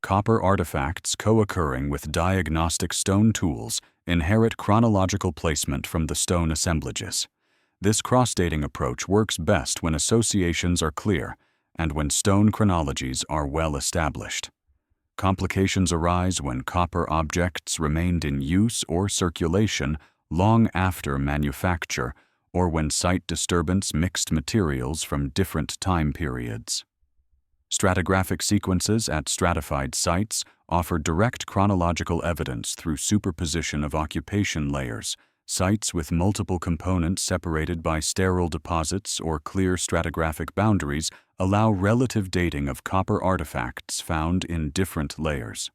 Copper artifacts co-occurring with diagnostic stone tools inherit chronological placement from the stone assemblages. This cross-dating approach works best when associations are clear and when stone chronologies are well established. Complications arise when copper objects remained in use or circulation long after manufacture, or when site disturbance mixed materials from different time periods. Stratigraphic sequences at stratified sites offer direct chronological evidence through superposition of occupation layers. Sites with multiple components separated by sterile deposits or clear stratigraphic boundaries allow relative dating of copper artifacts found in different layers.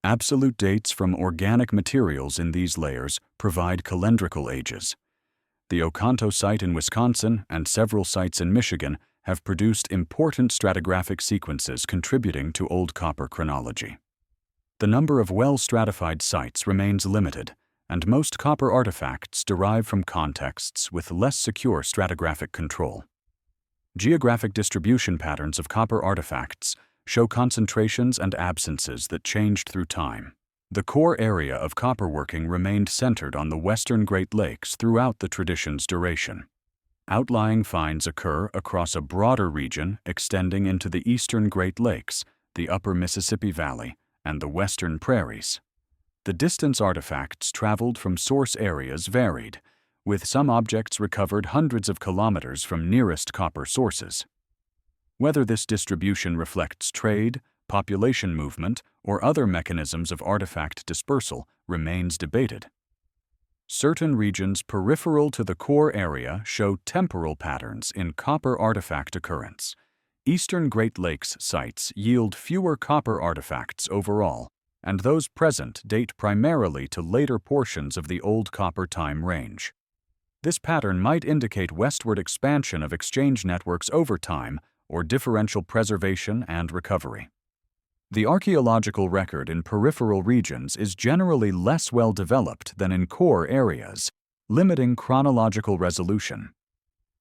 Absolute dates from organic materials in these layers provide calendrical ages. The Oconto site in Wisconsin and several sites in Michigan have produced important stratigraphic sequences contributing to old copper chronology. The number of well-stratified sites remains limited, and most copper artifacts derive from contexts with less secure stratigraphic control. Geographic distribution patterns of copper artifacts show concentrations and absences that changed through time. The core area of copper working remained centered on the western Great Lakes throughout the tradition's duration. Outlying finds occur across a broader region extending into the eastern Great Lakes, the upper Mississippi Valley, and the western prairies. The distance artifacts traveled from source areas varied, with some objects recovered hundreds of kilometers from nearest copper sources. Whether this distribution reflects trade, population movement, or other mechanisms of artifact dispersal remains debated. Certain regions peripheral to the core area show temporal patterns in copper artifact occurrence. Eastern Great Lakes sites yield fewer copper artifacts overall, and those present date primarily to later portions of the Old Copper Time range. This pattern might indicate westward expansion of exchange networks over time or differential preservation and recovery. The archaeological record in peripheral regions is generally less well developed than in core areas, limiting chronological resolution.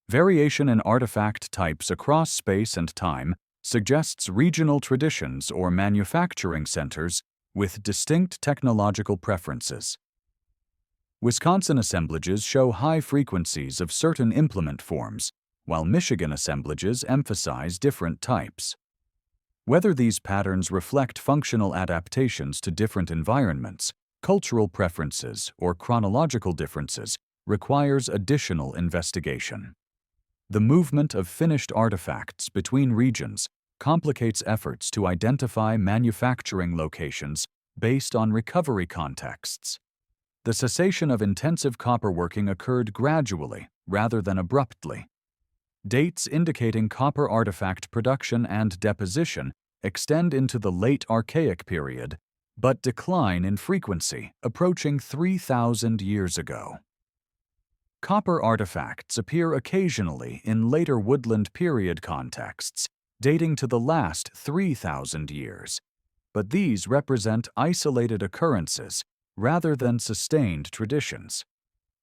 Variation in artifact types across space and time suggests regional traditions or manufacturing centers with distinct technological preferences. Wisconsin assemblages show high frequencies of certain implement forms, while Michigan assemblages emphasize different types. Whether these patterns reflect functional adaptations to different environments, cultural preferences, or chronological differences requires additional investigation. The movement of finished artifacts between regions complicates efforts to identify manufacturing locations based on recovery contexts. The cessation of intensive copper working occurred gradually rather than abruptly. Dates indicating copper artifact production and deposition extend into the late Archaic period, but decline in frequency, approaching 3,000 years ago. Copper artifacts appear occasionally in later woodland period contexts, dating to the last 3,000 years, but these represent isolated occurrences rather than sustained traditions.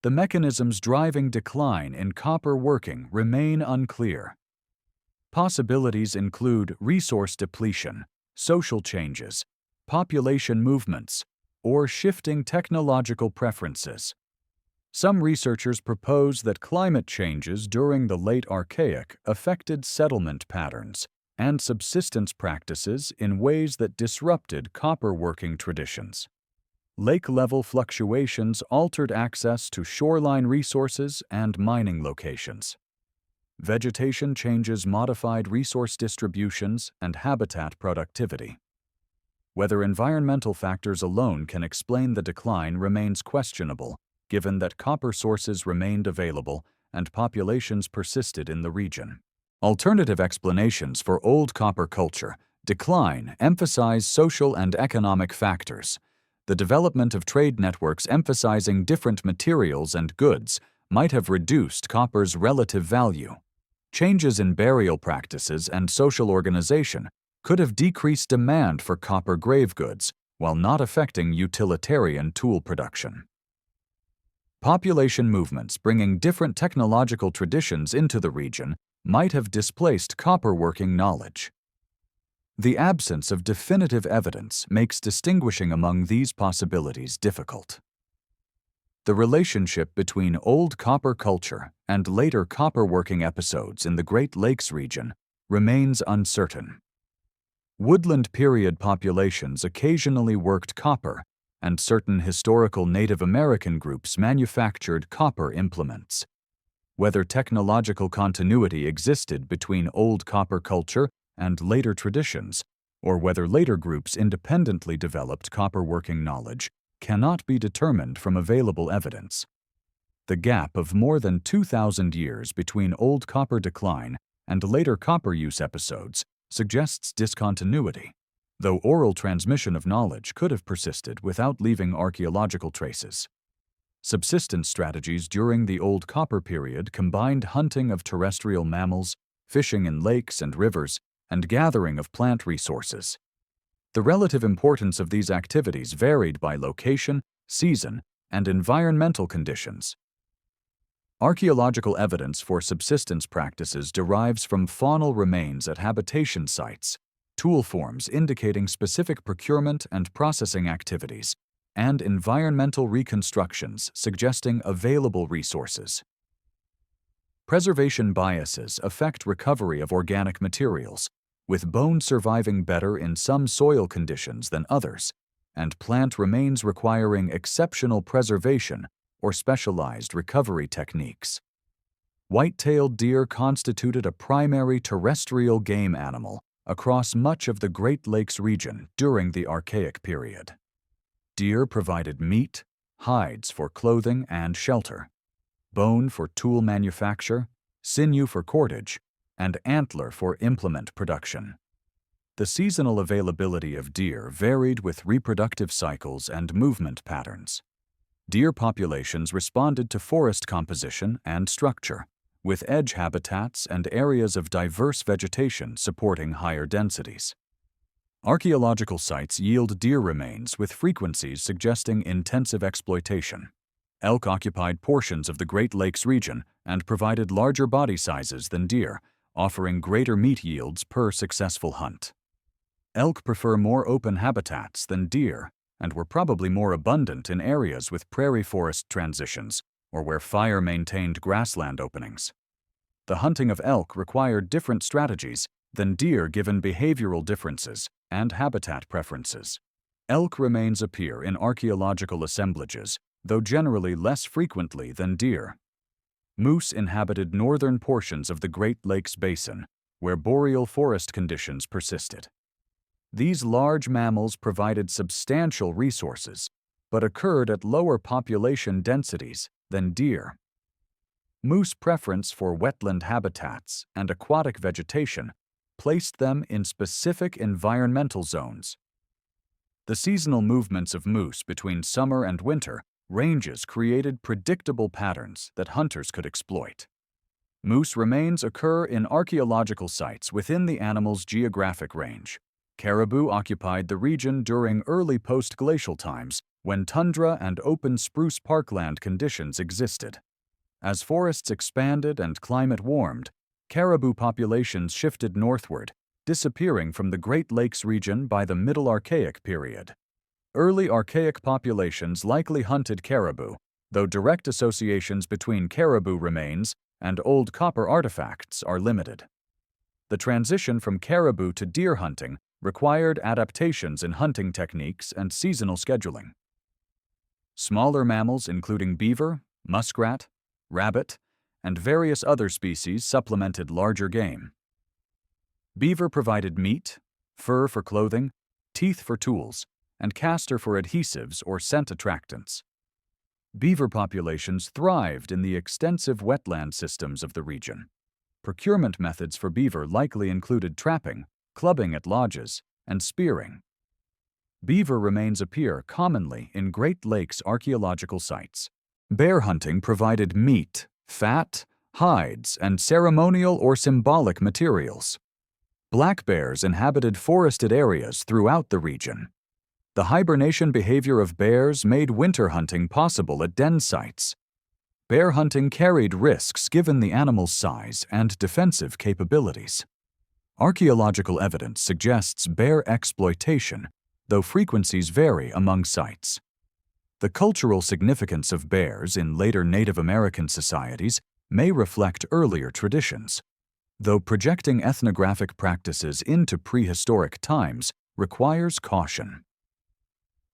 The mechanisms driving decline in copper working remain unclear. Possibilities include resource depletion, social changes, population movements, or shifting technological preferences. Some researchers propose that climate changes during the late Archaic affected settlement patterns and subsistence practices in ways that disrupted copper working traditions. Lake level fluctuations altered access to shoreline resources and mining locations. Vegetation changes modified resource distributions and habitat productivity. Whether environmental factors alone can explain the decline remains questionable, given that copper sources remained available and populations persisted in the region. Alternative explanations for old copper culture decline emphasize social and economic factors. The development of trade networks emphasizing different materials and goods might have reduced copper's relative value. Changes in burial practices and social organization could have decreased demand for copper grave goods while not affecting utilitarian tool production. Population movements bringing different technological traditions into the region might have displaced copper working knowledge. The absence of definitive evidence makes distinguishing among these possibilities difficult. The relationship between old copper culture and later copper working episodes in the Great Lakes region remains uncertain. Woodland period populations occasionally worked copper, and certain historical Native American groups manufactured copper implements. Whether technological continuity existed between old copper culture and later traditions, or whether later groups independently developed copper working knowledge, cannot be determined from available evidence. The gap of more than 2,000 years between old copper decline and later copper use episodes suggests discontinuity, though oral transmission of knowledge could have persisted without leaving archaeological traces. Subsistence strategies during the old copper period combined hunting of terrestrial mammals, fishing in lakes and rivers, and gathering of plant resources. The relative importance of these activities varied by location, season, and environmental conditions. Archaeological evidence for subsistence practices derives from faunal remains at habitation sites, tool forms indicating specific procurement and processing activities, and environmental reconstructions suggesting available resources. Preservation biases affect recovery of organic materials, with bone surviving better in some soil conditions than others, and plant remains requiring exceptional preservation or specialized recovery techniques. White-tailed deer constituted a primary terrestrial game animal across much of the Great Lakes region during the Archaic period. Deer provided meat, hides for clothing and shelter, bone for tool manufacture, sinew for cordage, and antler for implement production. The seasonal availability of deer varied with reproductive cycles and movement patterns. Deer populations responded to forest composition and structure, with edge habitats and areas of diverse vegetation supporting higher densities. Archaeological sites yield deer remains with frequencies suggesting intensive exploitation. Elk occupied portions of the Great Lakes region and provided larger body sizes than deer, offering greater meat yields per successful hunt. Elk prefer more open habitats than deer and were probably more abundant in areas with prairie forest transitions or where fire maintained grassland openings. The hunting of elk required different strategies than deer given behavioral differences and habitat preferences. Elk remains appear in archaeological assemblages, though generally less frequently than deer. Moose inhabited northern portions of the Great Lakes Basin, where boreal forest conditions persisted. These large mammals provided substantial resources, but occurred at lower population densities than deer. Moose preference for wetland habitats and aquatic vegetation placed them in specific environmental zones. The seasonal movements of moose between summer and winter ranges created predictable patterns that hunters could exploit. Moose remains occur in archaeological sites within the animal's geographic range. Caribou occupied the region during early post-glacial times when tundra and open spruce parkland conditions existed. As forests expanded and climate warmed, caribou populations shifted northward, disappearing from the Great Lakes region by the Middle Archaic period. Early Archaic populations likely hunted caribou, though direct associations between caribou remains and old copper artifacts are limited. The transition from caribou to deer hunting required adaptations in hunting techniques and seasonal scheduling. Smaller mammals including beaver, muskrat, rabbit, and various other species supplemented larger game. Beaver provided meat, fur for clothing, teeth for tools, and castor for adhesives or scent attractants. Beaver populations thrived in the extensive wetland systems of the region. Procurement methods for beaver likely included trapping, clubbing at lodges, and spearing. Beaver remains appear commonly in Great Lakes archaeological sites. Bear hunting provided meat, fat, hides, and ceremonial or symbolic materials. Black bears inhabited forested areas throughout the region. The hibernation behavior of bears made winter hunting possible at den sites. Bear hunting carried risks given the animal's size and defensive capabilities. Archaeological evidence suggests bear exploitation, though frequencies vary among sites. The cultural significance of bears in later Native American societies may reflect earlier traditions, though projecting ethnographic practices into prehistoric times requires caution.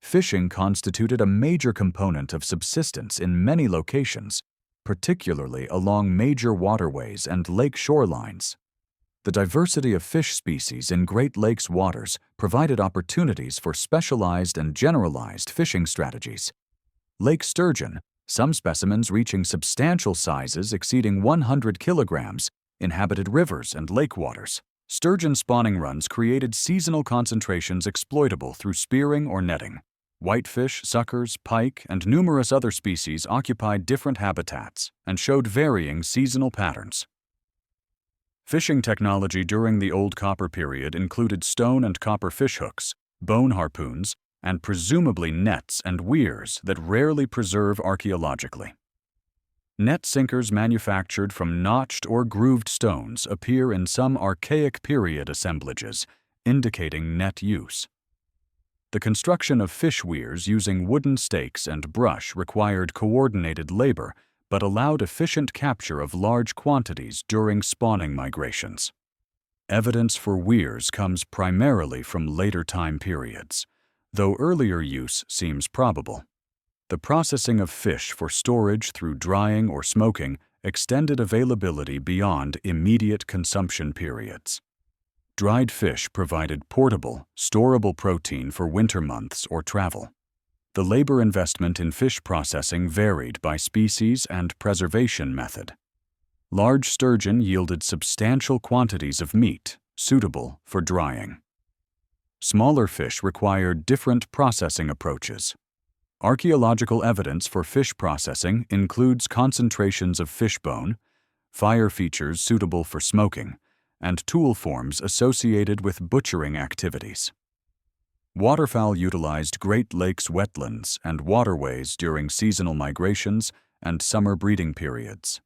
Fishing constituted a major component of subsistence in many locations, particularly along major waterways and lake shorelines. The diversity of fish species in Great Lakes waters provided opportunities for specialized and generalized fishing strategies. Lake sturgeon, some specimens reaching substantial sizes exceeding 100 kilograms, inhabited rivers and lake waters. Sturgeon spawning runs created seasonal concentrations exploitable through spearing or netting. Whitefish, suckers, pike, and numerous other species occupied different habitats and showed varying seasonal patterns. Fishing technology during the Old Copper period included stone and copper fishhooks, bone harpoons, and presumably nets and weirs that rarely preserve archaeologically. Net sinkers manufactured from notched or grooved stones appear in some Archaic period assemblages, indicating net use. The construction of fish weirs using wooden stakes and brush required coordinated labor, but allowed efficient capture of large quantities during spawning migrations. Evidence for weirs comes primarily from later time periods, though earlier use seems probable. The processing of fish for storage through drying or smoking extended availability beyond immediate consumption periods. Dried fish provided portable, storable protein for winter months or travel. The labor investment in fish processing varied by species and preservation method. Large sturgeon yielded substantial quantities of meat, suitable for drying. Smaller fish required different processing approaches. Archaeological evidence for fish processing includes concentrations of fish bone, fire features suitable for smoking, and tool forms associated with butchering activities. Waterfowl utilized Great Lakes wetlands and waterways during seasonal migrations and summer breeding periods.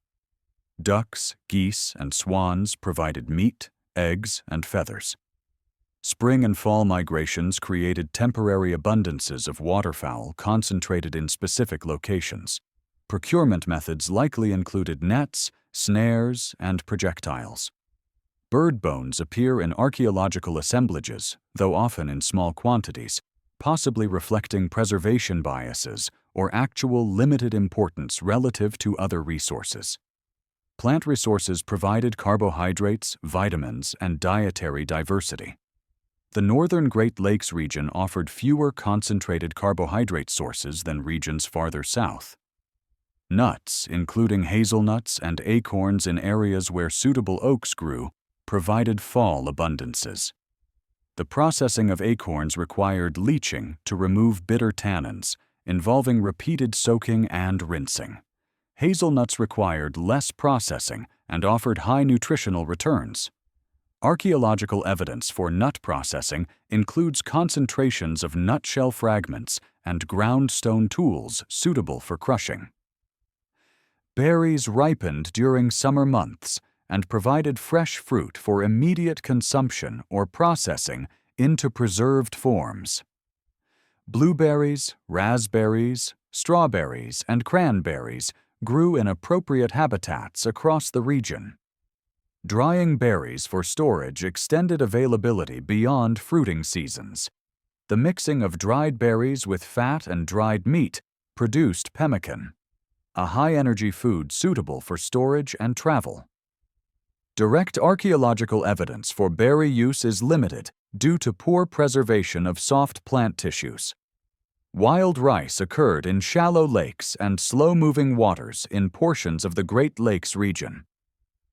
Ducks, geese, and swans provided meat, eggs, and feathers. Spring and fall migrations created temporary abundances of waterfowl concentrated in specific locations. Procurement methods likely included nets, snares, and projectiles. Bird bones appear in archaeological assemblages, though often in small quantities, possibly reflecting preservation biases or actual limited importance relative to other resources. Plant resources provided carbohydrates, vitamins, and dietary diversity. The northern Great Lakes region offered fewer concentrated carbohydrate sources than regions farther south. Nuts, including hazelnuts and acorns in areas where suitable oaks grew, provided fall abundances. The processing of acorns required leaching to remove bitter tannins involving repeated soaking and rinsing. Hazelnuts required less processing and offered high nutritional returns. Archaeological evidence for nut processing includes concentrations of nutshell fragments and ground stone tools suitable for crushing. Berries ripened during summer months and provided fresh fruit for immediate consumption or processing into preserved forms. Blueberries, raspberries, strawberries, and cranberries grew in appropriate habitats across the region. Drying berries for storage extended availability beyond fruiting seasons. The mixing of dried berries with fat and dried meat produced pemmican, a high-energy food suitable for storage and travel. Direct archaeological evidence for berry use is limited due to poor preservation of soft plant tissues. Wild rice occurred in shallow lakes and slow-moving waters in portions of the Great Lakes region.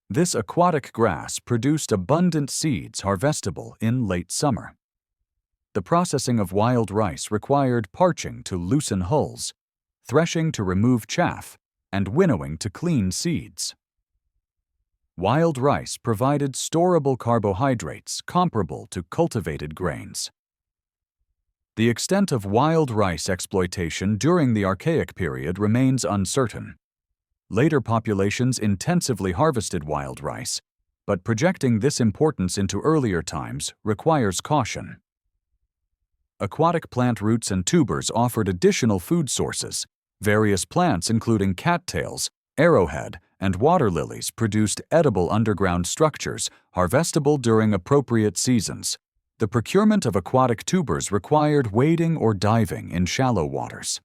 This aquatic grass produced abundant seeds harvestable in late summer. The processing of wild rice required parching to loosen hulls, threshing to remove chaff, and winnowing to clean seeds. Wild rice provided storable carbohydrates comparable to cultivated grains. The extent of wild rice exploitation during the Archaic period remains uncertain. Later populations intensively harvested wild rice, but projecting this importance into earlier times requires caution. Aquatic plant roots and tubers offered additional food sources. Various plants, including cattails, arrowhead, and water lilies, produced edible underground structures, harvestable during appropriate seasons. The procurement of aquatic tubers required wading or diving in shallow waters.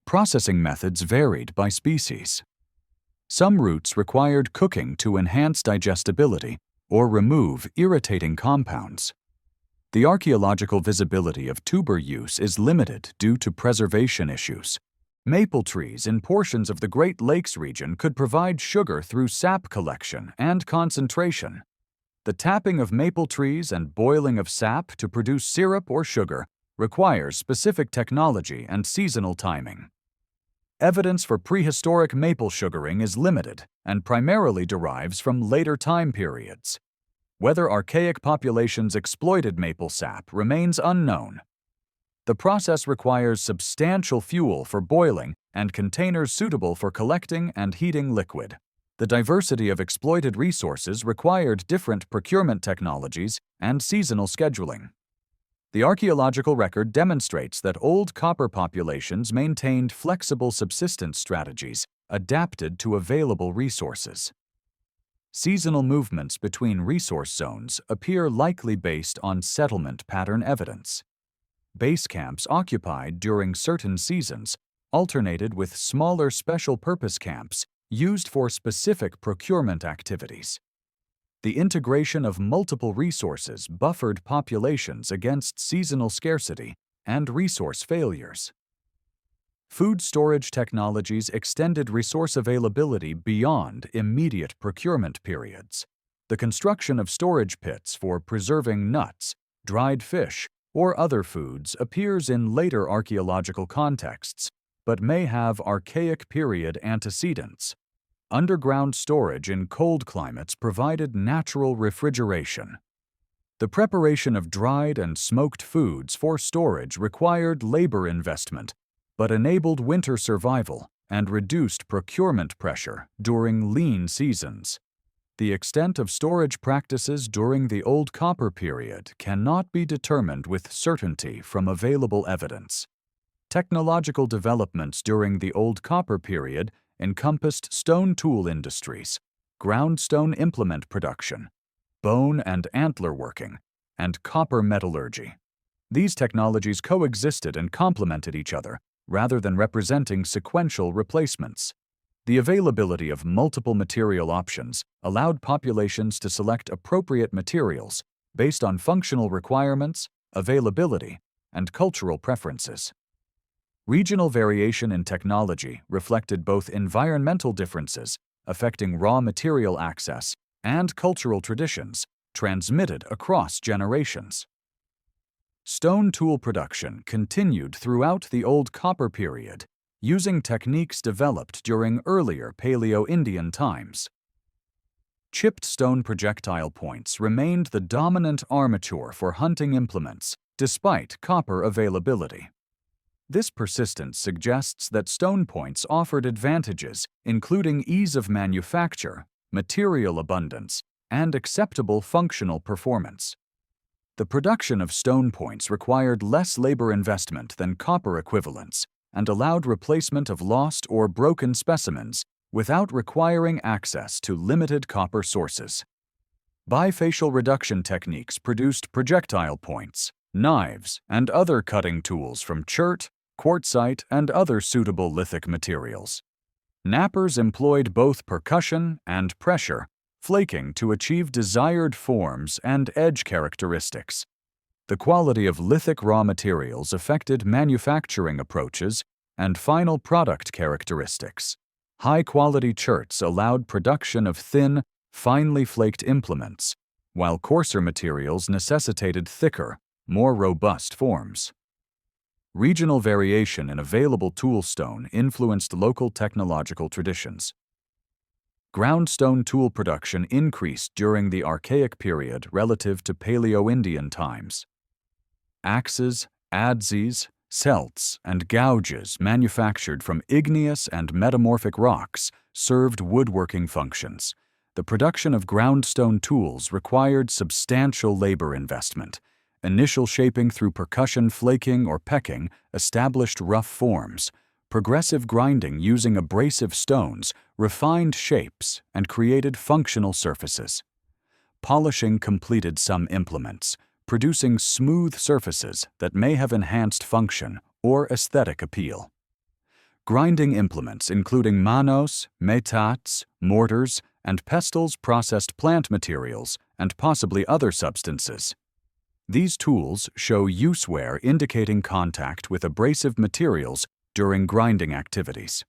Processing methods varied by species. Some roots required cooking to enhance digestibility or remove irritating compounds. The archaeological visibility of tuber use is limited due to preservation issues. Maple trees in portions of the Great Lakes region could provide sugar through sap collection and concentration. The tapping of maple trees and boiling of sap to produce syrup or sugar requires specific technology and seasonal timing. Evidence for prehistoric maple sugaring is limited and primarily derives from later time periods. Whether archaic populations exploited maple sap remains unknown. The process requires substantial fuel for boiling and containers suitable for collecting and heating liquid. The diversity of exploited resources required different procurement technologies and seasonal scheduling. The archaeological record demonstrates that old copper populations maintained flexible subsistence strategies adapted to available resources. Seasonal movements between resource zones appear likely based on settlement pattern evidence. Base camps occupied during certain seasons alternated with smaller special-purpose camps used for specific procurement activities. The integration of multiple resources buffered populations against seasonal scarcity and resource failures. Food storage technologies extended resource availability beyond immediate procurement periods. The construction of storage pits for preserving nuts, dried fish, or other foods appears in later archaeological contexts, but may have Archaic period antecedents. Underground storage in cold climates provided natural refrigeration. The preparation of dried and smoked foods for storage required labor investment, but enabled winter survival and reduced procurement pressure during lean seasons. The extent of storage practices during the Old Copper period cannot be determined with certainty from available evidence. Technological developments during the Old Copper period encompassed stone tool industries, ground stone implement production, bone and antler working, and copper metallurgy. These technologies coexisted and complemented each other, rather than representing sequential replacements. The availability of multiple material options allowed populations to select appropriate materials based on functional requirements, availability, and cultural preferences. Regional variation in technology reflected both environmental differences affecting raw material access and cultural traditions transmitted across generations. Stone tool production continued throughout the Old Copper period, using techniques developed during earlier Paleo-Indian times. Chipped stone projectile points remained the dominant armature for hunting implements, despite copper availability. This persistence suggests that stone points offered advantages, including ease of manufacture, material abundance, and acceptable functional performance. The production of stone points required less labor investment than copper equivalents and allowed replacement of lost or broken specimens without requiring access to limited copper sources. Bifacial reduction techniques produced projectile points, knives, and other cutting tools from chert, quartzite, and other suitable lithic materials. Knappers employed both percussion and pressure, flaking to achieve desired forms and edge characteristics. The quality of lithic raw materials affected manufacturing approaches and final product characteristics. High-quality cherts allowed production of thin, finely flaked implements, while coarser materials necessitated thicker, more robust forms. Regional variation in available tool stone influenced local technological traditions. Groundstone tool production increased during the Archaic period relative to Paleo-Indian times. Axes, adzes, celts, and gouges manufactured from igneous and metamorphic rocks served woodworking functions. The production of groundstone tools required substantial labor investment. Initial shaping through percussion flaking or pecking established rough forms. Progressive grinding using abrasive stones refined shapes and created functional surfaces. Polishing completed some implements, producing smooth surfaces that may have enhanced function or aesthetic appeal. Grinding implements including manos, metats, mortars, and pestles processed plant materials and possibly other substances. These tools show use wear indicating contact with abrasive materials during grinding activities.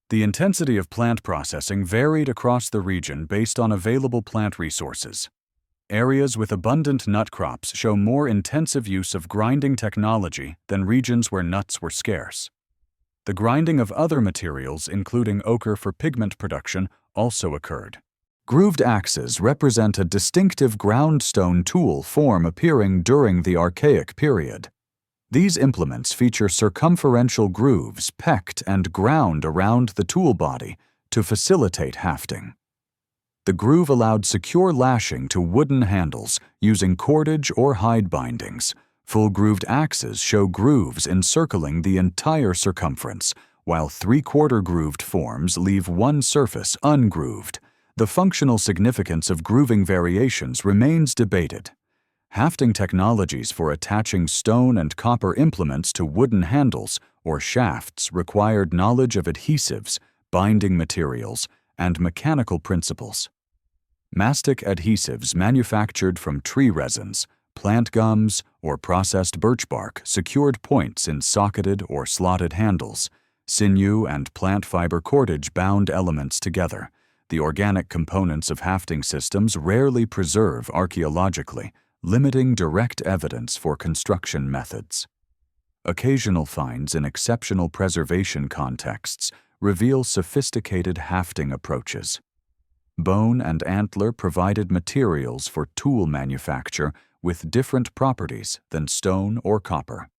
The intensity of plant processing varied across the region based on available plant resources. Areas with abundant nut crops show more intensive use of grinding technology than regions where nuts were scarce. The grinding of other materials, including ochre for pigment production, also occurred. Grooved axes represent a distinctive groundstone tool form appearing during the Archaic period. These implements feature circumferential grooves pecked and ground around the tool body to facilitate hafting. The groove allowed secure lashing to wooden handles using cordage or hide bindings. Full-grooved axes show grooves encircling the entire circumference, while three-quarter grooved forms leave one surface ungrooved. The functional significance of grooving variations remains debated. Hafting technologies for attaching stone and copper implements to wooden handles or shafts required knowledge of adhesives, binding materials, and mechanical principles. Mastic adhesives manufactured from tree resins, plant gums, or processed birch bark secured points in socketed or slotted handles. Sinew and plant fiber cordage bound elements together. The organic components of hafting systems rarely preserve archaeologically, limiting direct evidence for construction methods. Occasional finds in exceptional preservation contexts reveal sophisticated hafting approaches. Bone and antler provided materials for tool manufacture with different properties than stone or copper.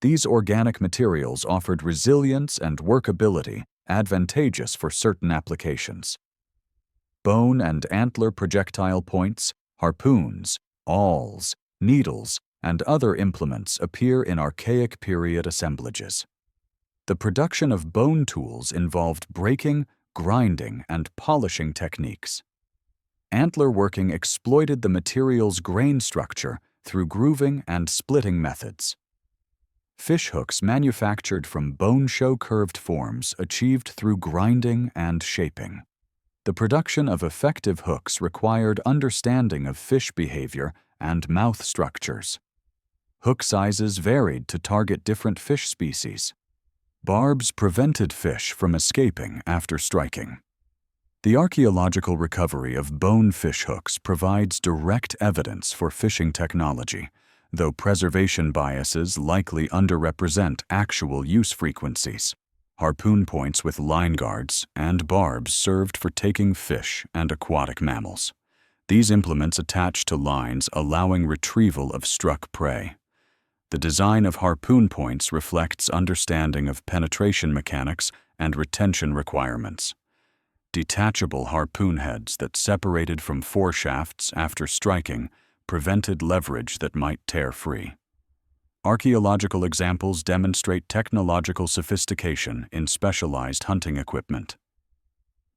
These organic materials offered resilience and workability advantageous for certain applications. Bone and antler projectile points, harpoons, awls, needles, and other implements appear in Archaic period assemblages. The production of bone tools involved breaking, grinding, and polishing techniques. Antler working exploited the material's grain structure through grooving and splitting methods. Fish hooks manufactured from bone-show curved forms achieved through grinding and shaping. The production of effective hooks required understanding of fish behavior and mouth structures. Hook sizes varied to target different fish species. Barbs prevented fish from escaping after striking. The archaeological recovery of bone fish hooks provides direct evidence for fishing technology. though preservation biases likely underrepresent actual use frequencies. Harpoon points with line guards and barbs served for taking fish and aquatic mammals. These implements attach to lines, allowing retrieval of struck prey. The design of harpoon points reflects understanding of penetration mechanics and retention requirements. Detachable harpoon heads that separated from foreshafts after striking prevented leverage that might tear free. Archaeological examples demonstrate technological sophistication in specialized hunting equipment.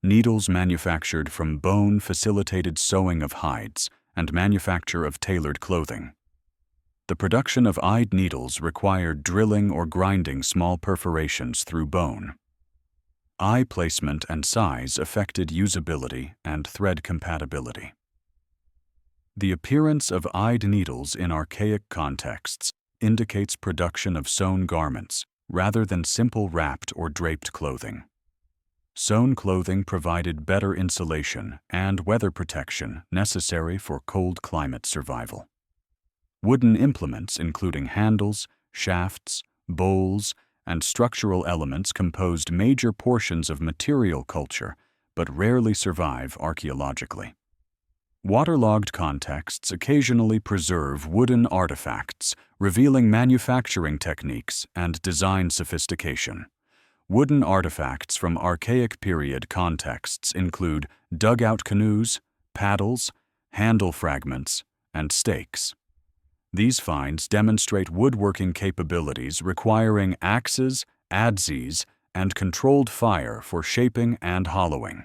Needles manufactured from bone facilitated sewing of hides and manufacture of tailored clothing. The production of eyed needles required drilling or grinding small perforations through bone. Eye placement and size affected usability and thread compatibility. The appearance of eyed needles in archaic contexts indicates production of sewn garments rather than simple wrapped or draped clothing. Sewn clothing provided better insulation and weather protection necessary for cold climate survival. Wooden implements, including handles, shafts, bowls, and structural elements, composed major portions of material culture but rarely survive archaeologically. Waterlogged contexts occasionally preserve wooden artifacts, revealing manufacturing techniques and design sophistication. Wooden artifacts from archaic period contexts include dugout canoes, paddles, handle fragments, and stakes. These finds demonstrate woodworking capabilities requiring axes, adzes, and controlled fire for shaping and hollowing.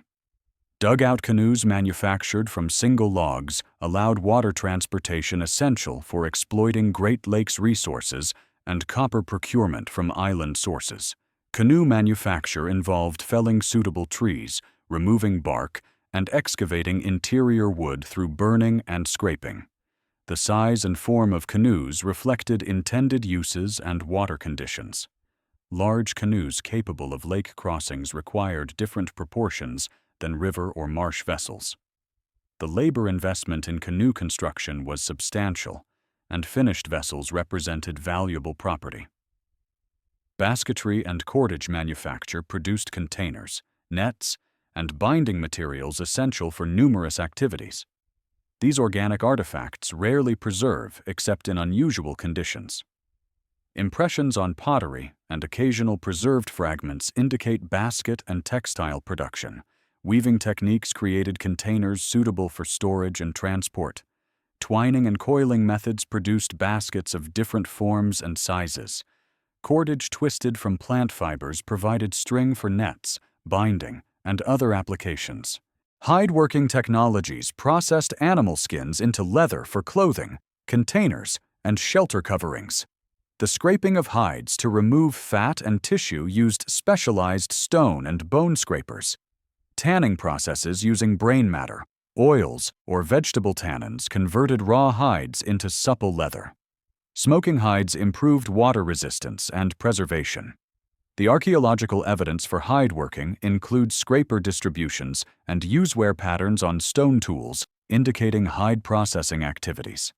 Dugout canoes manufactured from single logs allowed water transportation essential for exploiting Great Lakes resources and copper procurement from island sources. Canoe manufacture involved felling suitable trees, removing bark, and excavating interior wood through burning and scraping. The size and form of canoes reflected intended uses and water conditions. Large canoes capable of lake crossings required different proportions than river or marsh vessels. The labor investment in canoe construction was substantial, and finished vessels represented valuable property. Basketry and cordage manufacture produced containers, nets, and binding materials essential for numerous activities. These organic artifacts rarely preserve except in unusual conditions. Impressions on pottery and occasional preserved fragments indicate basket and textile production. Weaving techniques created containers suitable for storage and transport. Twining and coiling methods produced baskets of different forms and sizes. Cordage twisted from plant fibers provided string for nets, binding, and other applications. Hide-working technologies processed animal skins into leather for clothing, containers, and shelter coverings. The scraping of hides to remove fat and tissue used specialized stone and bone scrapers. Tanning processes using brain matter, oils, or vegetable tannins converted raw hides into supple leather. Smoking hides improved water resistance and preservation. The archaeological evidence for hide working includes scraper distributions and use-wear patterns on stone tools, indicating hide processing activities.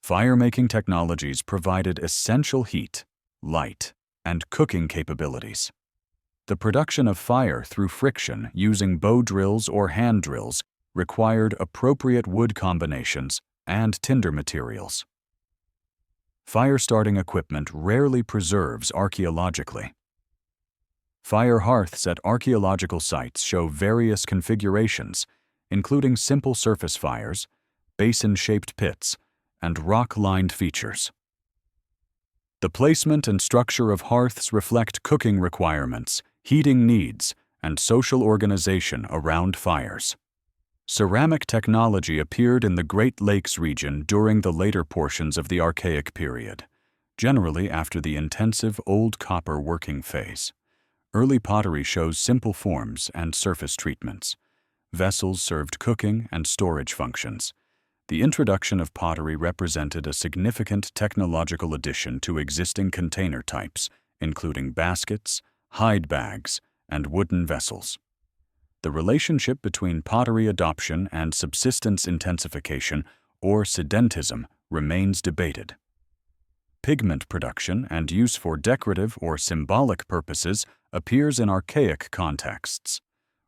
Fire-making technologies provided essential heat, light, and cooking capabilities. The production of fire through friction using bow drills or hand drills required appropriate wood combinations and tinder materials. Fire-starting equipment rarely preserves archaeologically. Fire hearths at archaeological sites show various configurations, including simple surface fires, basin-shaped pits, and rock-lined features. The placement and structure of hearths reflect cooking requirements, heating needs, and social organization around fires. Ceramic technology appeared in the Great Lakes region during the later portions of the Archaic period, generally after the intensive Old Copper working phase. Early pottery shows simple forms and surface treatments. Vessels served cooking and storage functions. The introduction of pottery represented a significant technological addition to existing container types, including baskets, hide bags, and wooden vessels. The relationship between pottery adoption and subsistence intensification, or sedentism, remains debated. Pigment production and use for decorative or symbolic purposes appears in archaic contexts.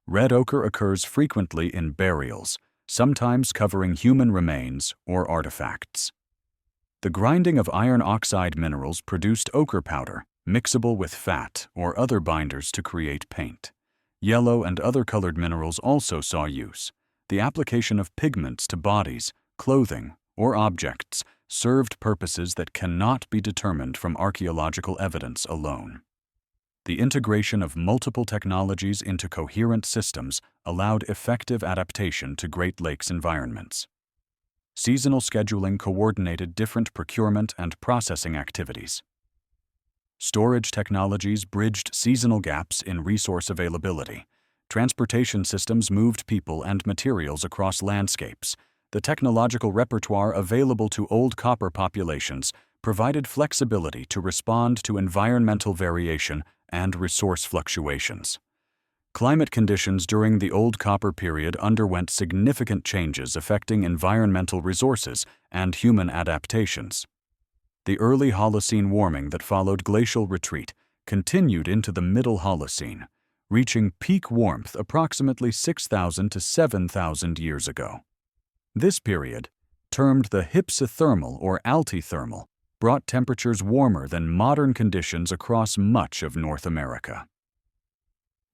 Red ochre occurs frequently in burials, sometimes covering human remains or artifacts. The grinding of iron oxide minerals produced ochre powder, mixable with fat or other binders to create paint. Yellow and other colored minerals also saw use. The application of pigments to bodies, clothing, or objects served purposes that cannot be determined from archaeological evidence alone. The integration of multiple technologies into coherent systems allowed effective adaptation to Great Lakes environments. Seasonal scheduling coordinated different procurement and processing activities. Storage technologies bridged seasonal gaps in resource availability. Transportation systems moved people and materials across landscapes. The technological repertoire available to old copper populations provided flexibility to respond to environmental variation and resource fluctuations. Climate conditions during the Old Copper period underwent significant changes affecting environmental resources and human adaptations. The early Holocene warming that followed glacial retreat continued into the Middle Holocene, reaching peak warmth approximately 6,000 to 7,000 years ago. This period, termed the hypsothermal or altithermal, brought temperatures warmer than modern conditions across much of North America.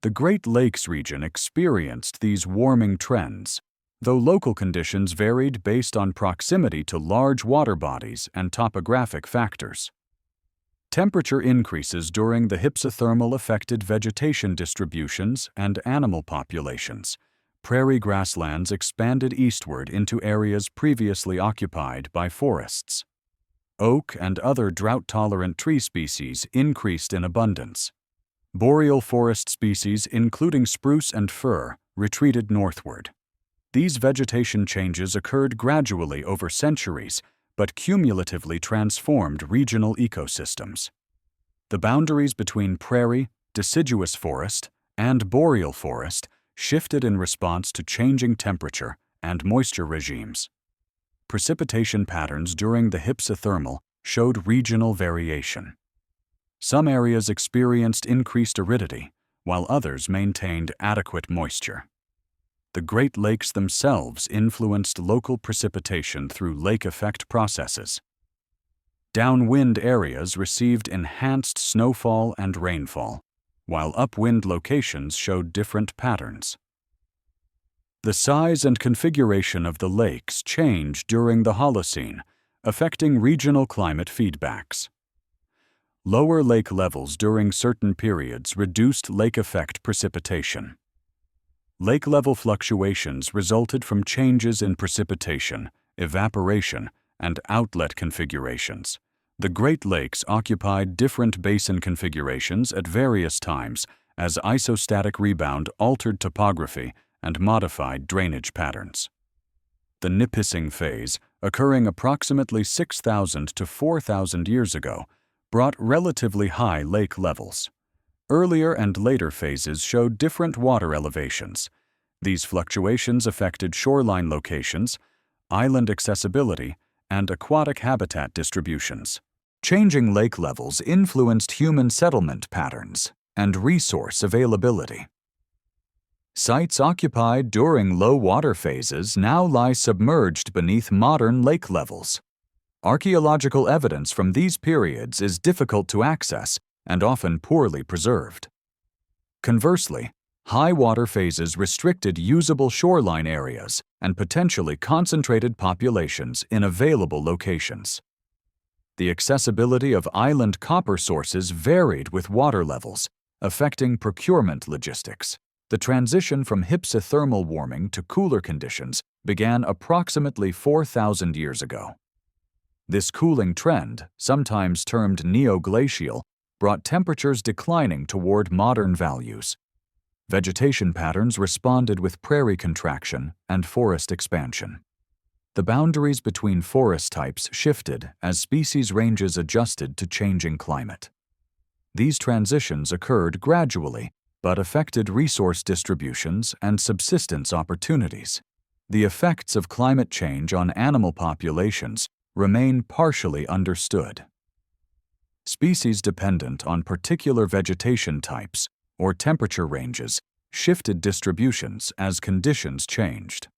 The Great Lakes region experienced these warming trends, though local conditions varied based on proximity to large water bodies and topographic factors. Temperature increases during the hypsothermal affected vegetation distributions and animal populations. Prairie grasslands expanded eastward into areas previously occupied by forests. Oak and other drought-tolerant tree species increased in abundance. Boreal forest species, including spruce and fir, retreated northward. These vegetation changes occurred gradually over centuries, but cumulatively transformed regional ecosystems. The boundaries between prairie, deciduous forest, and boreal forest shifted in response to changing temperature and moisture regimes. Precipitation patterns during the hypsothermal showed regional variation. Some areas experienced increased aridity, while others maintained adequate moisture. The Great Lakes themselves influenced local precipitation through lake effect processes. Downwind areas received enhanced snowfall and rainfall, while upwind locations showed different patterns. The size and configuration of the lakes changed during the Holocene, affecting regional climate feedbacks. Lower lake levels during certain periods reduced lake effect precipitation. Lake level fluctuations resulted from changes in precipitation, evaporation, and outlet configurations. The Great Lakes occupied different basin configurations at various times as isostatic rebound altered topography and modified drainage patterns. The Nipissing phase, occurring approximately 6,000 to 4,000 years ago, brought relatively high lake levels. Earlier and later phases showed different water elevations. These fluctuations affected shoreline locations, island accessibility, and aquatic habitat distributions. Changing lake levels influenced human settlement patterns and resource availability. Sites occupied during low water phases now lie submerged beneath modern lake levels. Archaeological evidence from these periods is difficult to access and often poorly preserved. Conversely, high water phases restricted usable shoreline areas and potentially concentrated populations in available locations. The accessibility of island copper sources varied with water levels, affecting procurement logistics. The transition from hypsothermal warming to cooler conditions began approximately 4,000 years ago. This cooling trend, sometimes termed neoglacial, brought temperatures declining toward modern values. Vegetation patterns responded with prairie contraction and forest expansion. The boundaries between forest types shifted as species ranges adjusted to changing climate. These transitions occurred gradually, but affected resource distributions and subsistence opportunities. The effects of climate change on animal populations remain partially understood. Species dependent on particular vegetation types or temperature ranges shifted distributions as conditions changed.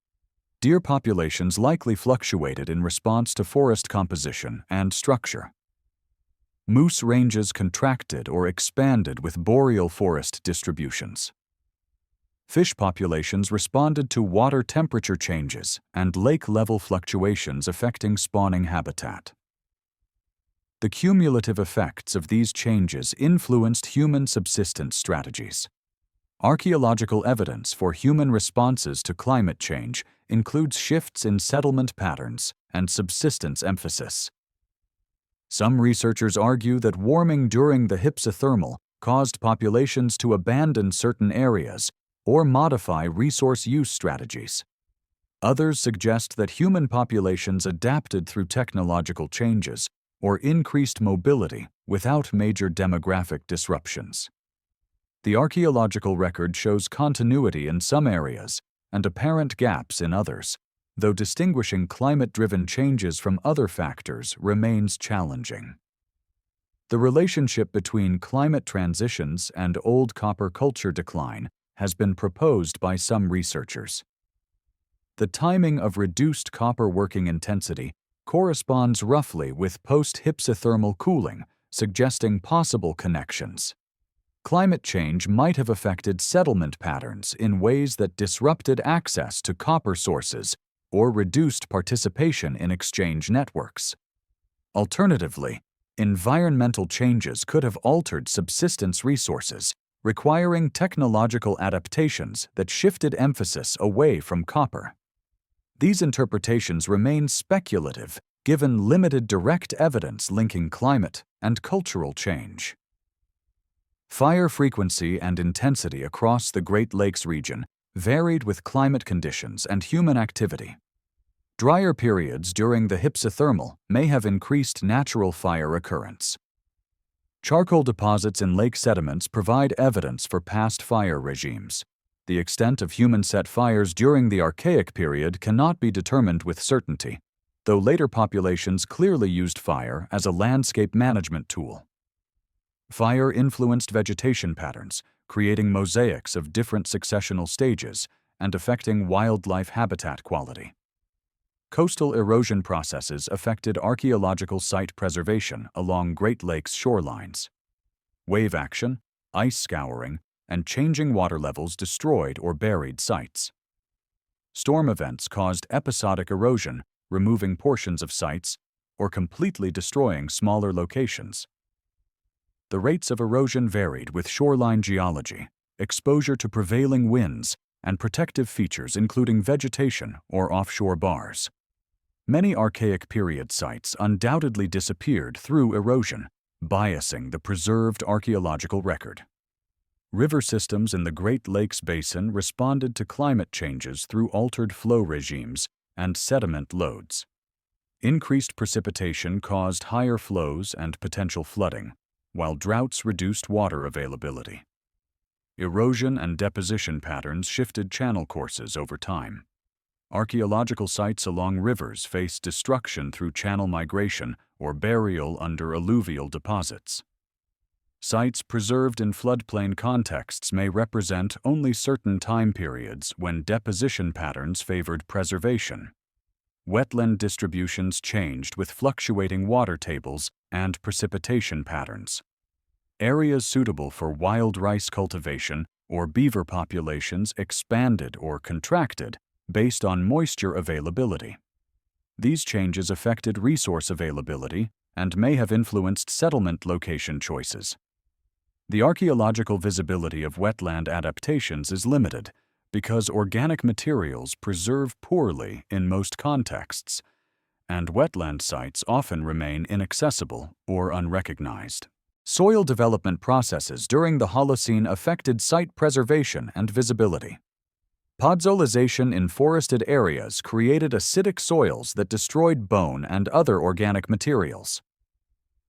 Deer populations likely fluctuated in response to forest composition and structure. Moose ranges contracted or expanded with boreal forest distributions. Fish populations responded to water temperature changes and lake level fluctuations affecting spawning habitat. The cumulative effects of these changes influenced human subsistence strategies. Archaeological evidence for human responses to climate change includes shifts in settlement patterns and subsistence emphasis. Some researchers argue that warming during the hypsothermal caused populations to abandon certain areas or modify resource use strategies. Others suggest that human populations adapted through technological changes or increased mobility without major demographic disruptions. The archaeological record shows continuity in some areas and apparent gaps in others, though distinguishing climate-driven changes from other factors remains challenging. The relationship between climate transitions and old copper culture decline has been proposed by some researchers. The timing of reduced copper working intensity corresponds roughly with post-hypsothermal cooling, suggesting possible connections. Climate change might have affected settlement patterns in ways that disrupted access to copper sources or reduced participation in exchange networks. Alternatively, environmental changes could have altered subsistence resources, requiring technological adaptations that shifted emphasis away from copper. These interpretations remain speculative, given limited direct evidence linking climate and cultural change. Fire frequency and intensity across the Great Lakes region varied with climate conditions and human activity. Drier periods during the hypsothermal may have increased natural fire occurrence. Charcoal deposits in lake sediments provide evidence for past fire regimes. The extent of human-set fires during the Archaic period cannot be determined with certainty, though later populations clearly used fire as a landscape management tool. Fire influenced vegetation patterns, creating mosaics of different successional stages and affecting wildlife habitat quality. Coastal erosion processes affected archaeological site preservation along Great Lakes shorelines. Wave action, ice scouring, and changing water levels destroyed or buried sites. Storm events caused episodic erosion, removing portions of sites or completely destroying smaller locations. The rates of erosion varied with shoreline geology, exposure to prevailing winds, and protective features including vegetation or offshore bars. Many Archaic period sites undoubtedly disappeared through erosion, biasing the preserved archaeological record. River systems in the Great Lakes Basin responded to climate changes through altered flow regimes and sediment loads. Increased precipitation caused higher flows and potential flooding, while droughts reduced water availability. Erosion and deposition patterns shifted channel courses over time. Archaeological sites along rivers faced destruction through channel migration or burial under alluvial deposits. Sites preserved in floodplain contexts may represent only certain time periods when deposition patterns favored preservation. Wetland distributions changed with fluctuating water tables and precipitation patterns. Areas suitable for wild rice cultivation or beaver populations expanded or contracted based on moisture availability. These changes affected resource availability and may have influenced settlement location choices. The archaeological visibility of wetland adaptations is limited because organic materials preserve poorly in most contexts, and wetland sites often remain inaccessible or unrecognized. Soil development processes during the Holocene affected site preservation and visibility. Podzolization in forested areas created acidic soils that destroyed bone and other organic materials.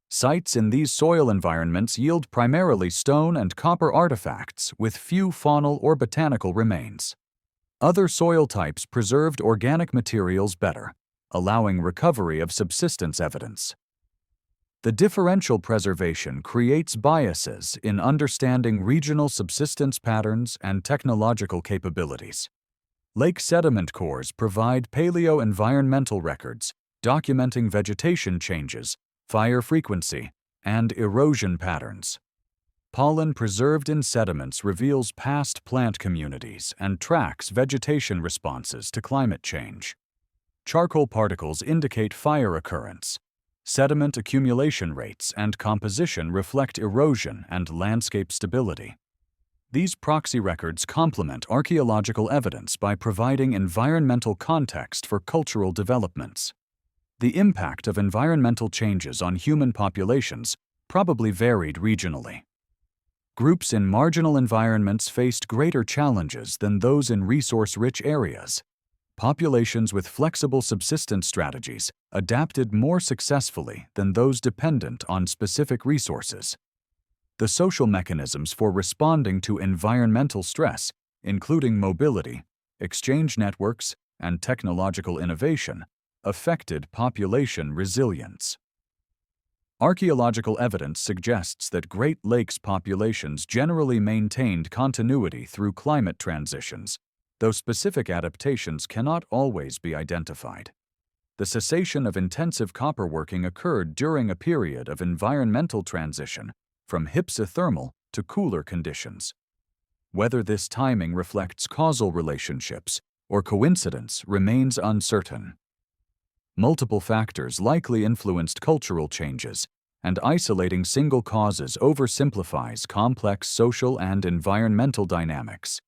Sites in these soil environments yield primarily stone and copper artifacts with few faunal or botanical remains. Other soil types preserved organic materials better, allowing recovery of subsistence evidence. The differential preservation creates biases in understanding regional subsistence patterns and technological capabilities. Lake sediment cores provide paleo-environmental records, documenting vegetation changes, fire frequency, and erosion patterns. Pollen preserved in sediments reveals past plant communities and tracks vegetation responses to climate change. Charcoal particles indicate fire occurrence. Sediment accumulation rates and composition reflect erosion and landscape stability. These proxy records complement archaeological evidence by providing environmental context for cultural developments. The impact of environmental changes on human populations probably varied regionally. Groups in marginal environments faced greater challenges than those in resource-rich areas. Populations with flexible subsistence strategies adapted more successfully than those dependent on specific resources. The social mechanisms for responding to environmental stress, including mobility, exchange networks, and technological innovation, affected population resilience. Archaeological evidence suggests that Great Lakes populations generally maintained continuity through climate transitions, though specific adaptations cannot always be identified. The cessation of intensive copper working occurred during a period of environmental transition from hypsothermal to cooler conditions. Whether this timing reflects causal relationships or coincidence remains uncertain. Multiple factors likely influenced cultural changes, and isolating single causes oversimplifies complex social and environmental dynamics.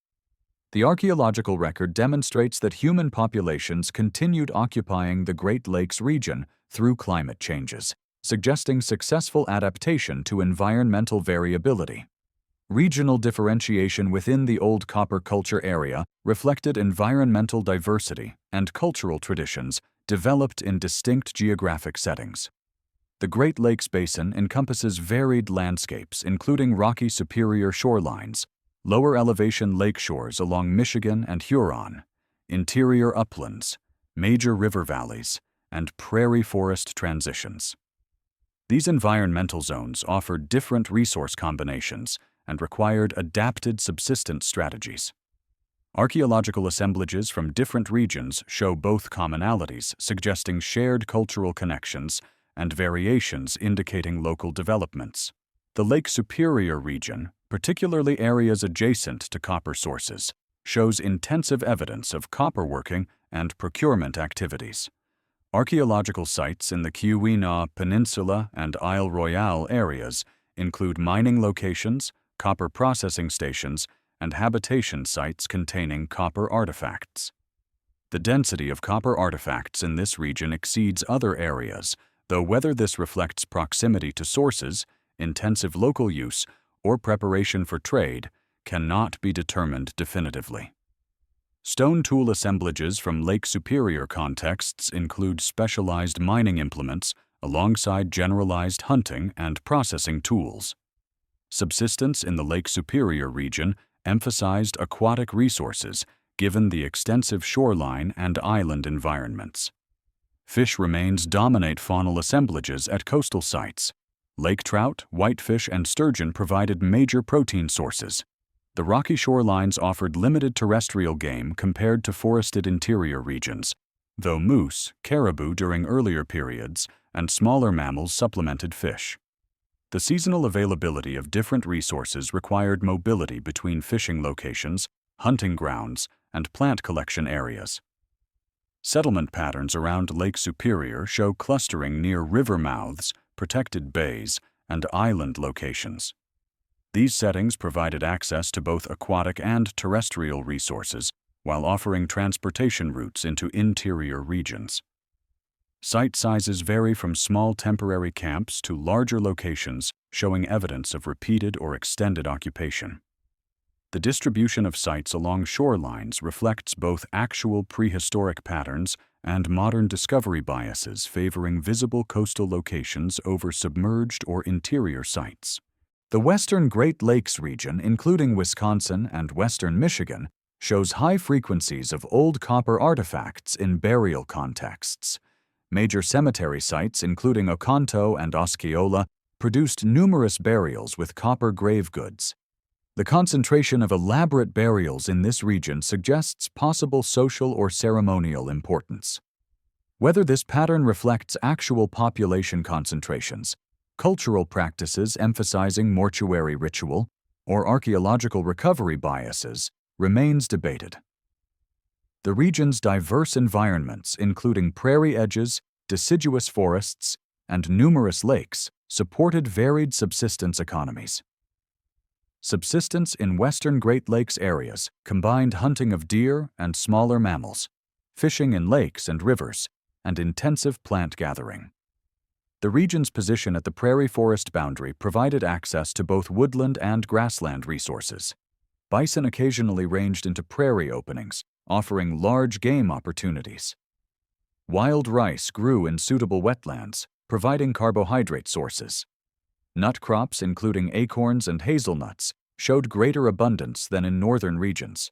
The archaeological record demonstrates that human populations continued occupying the Great Lakes region through climate changes, suggesting successful adaptation to environmental variability. Regional differentiation within the Old Copper Culture area reflected environmental diversity and cultural traditions developed in distinct geographic settings. The Great Lakes Basin encompasses varied landscapes, including rocky superior shorelines, lower elevation lakeshores along Michigan and Huron, interior uplands, major river valleys, and prairie forest transitions. These environmental zones offered different resource combinations and required adapted subsistence strategies. Archaeological assemblages from different regions show both commonalities, suggesting shared cultural connections, and variations indicating local developments. The Lake Superior region, particularly areas adjacent to copper sources, shows intensive evidence of copper working and procurement activities. Archaeological sites in the Keweenaw Peninsula and Isle Royale areas include mining locations, copper processing stations, and habitation sites containing copper artifacts. The density of copper artifacts in this region exceeds other areas, though whether this reflects proximity to sources, intensive local use, or preparation for trade cannot be determined definitively. Stone tool assemblages from Lake Superior contexts include specialized mining implements alongside generalized hunting and processing tools. Subsistence in the Lake Superior region emphasized aquatic resources given the extensive shoreline and island environments. Fish remains dominate faunal assemblages at coastal sites. Lake trout, whitefish, and sturgeon provided major protein sources. The rocky shorelines offered limited terrestrial game compared to forested interior regions, though moose, caribou during earlier periods, and smaller mammals supplemented fish. The seasonal availability of different resources required mobility between fishing locations, hunting grounds, and plant collection areas. Settlement patterns around Lake Superior show clustering near river mouths, protected bays, and island locations. These settings provided access to both aquatic and terrestrial resources while offering transportation routes into interior regions. Site sizes vary from small temporary camps to larger locations showing evidence of repeated or extended occupation. The distribution of sites along shorelines reflects both actual prehistoric patterns and modern discovery biases favoring visible coastal locations over submerged or interior sites. The western Great Lakes region, including Wisconsin and western Michigan, shows high frequencies of old copper artifacts in burial contexts. Major cemetery sites, including Oconto and Osceola, produced numerous burials with copper grave goods. The concentration of elaborate burials in this region suggests possible social or ceremonial importance. Whether this pattern reflects actual population concentrations, cultural practices emphasizing mortuary ritual, or archaeological recovery biases, remains debated. The region's diverse environments, including prairie edges, deciduous forests, and numerous lakes, supported varied subsistence economies. Subsistence in western Great Lakes areas combined hunting of deer and smaller mammals, fishing in lakes and rivers, and intensive plant gathering. The region's position at the prairie-forest boundary provided access to both woodland and grassland resources. Bison occasionally ranged into prairie openings, offering large game opportunities. Wild rice grew in suitable wetlands, providing carbohydrate sources. Nut crops, including acorns and hazelnuts, showed greater abundance than in northern regions.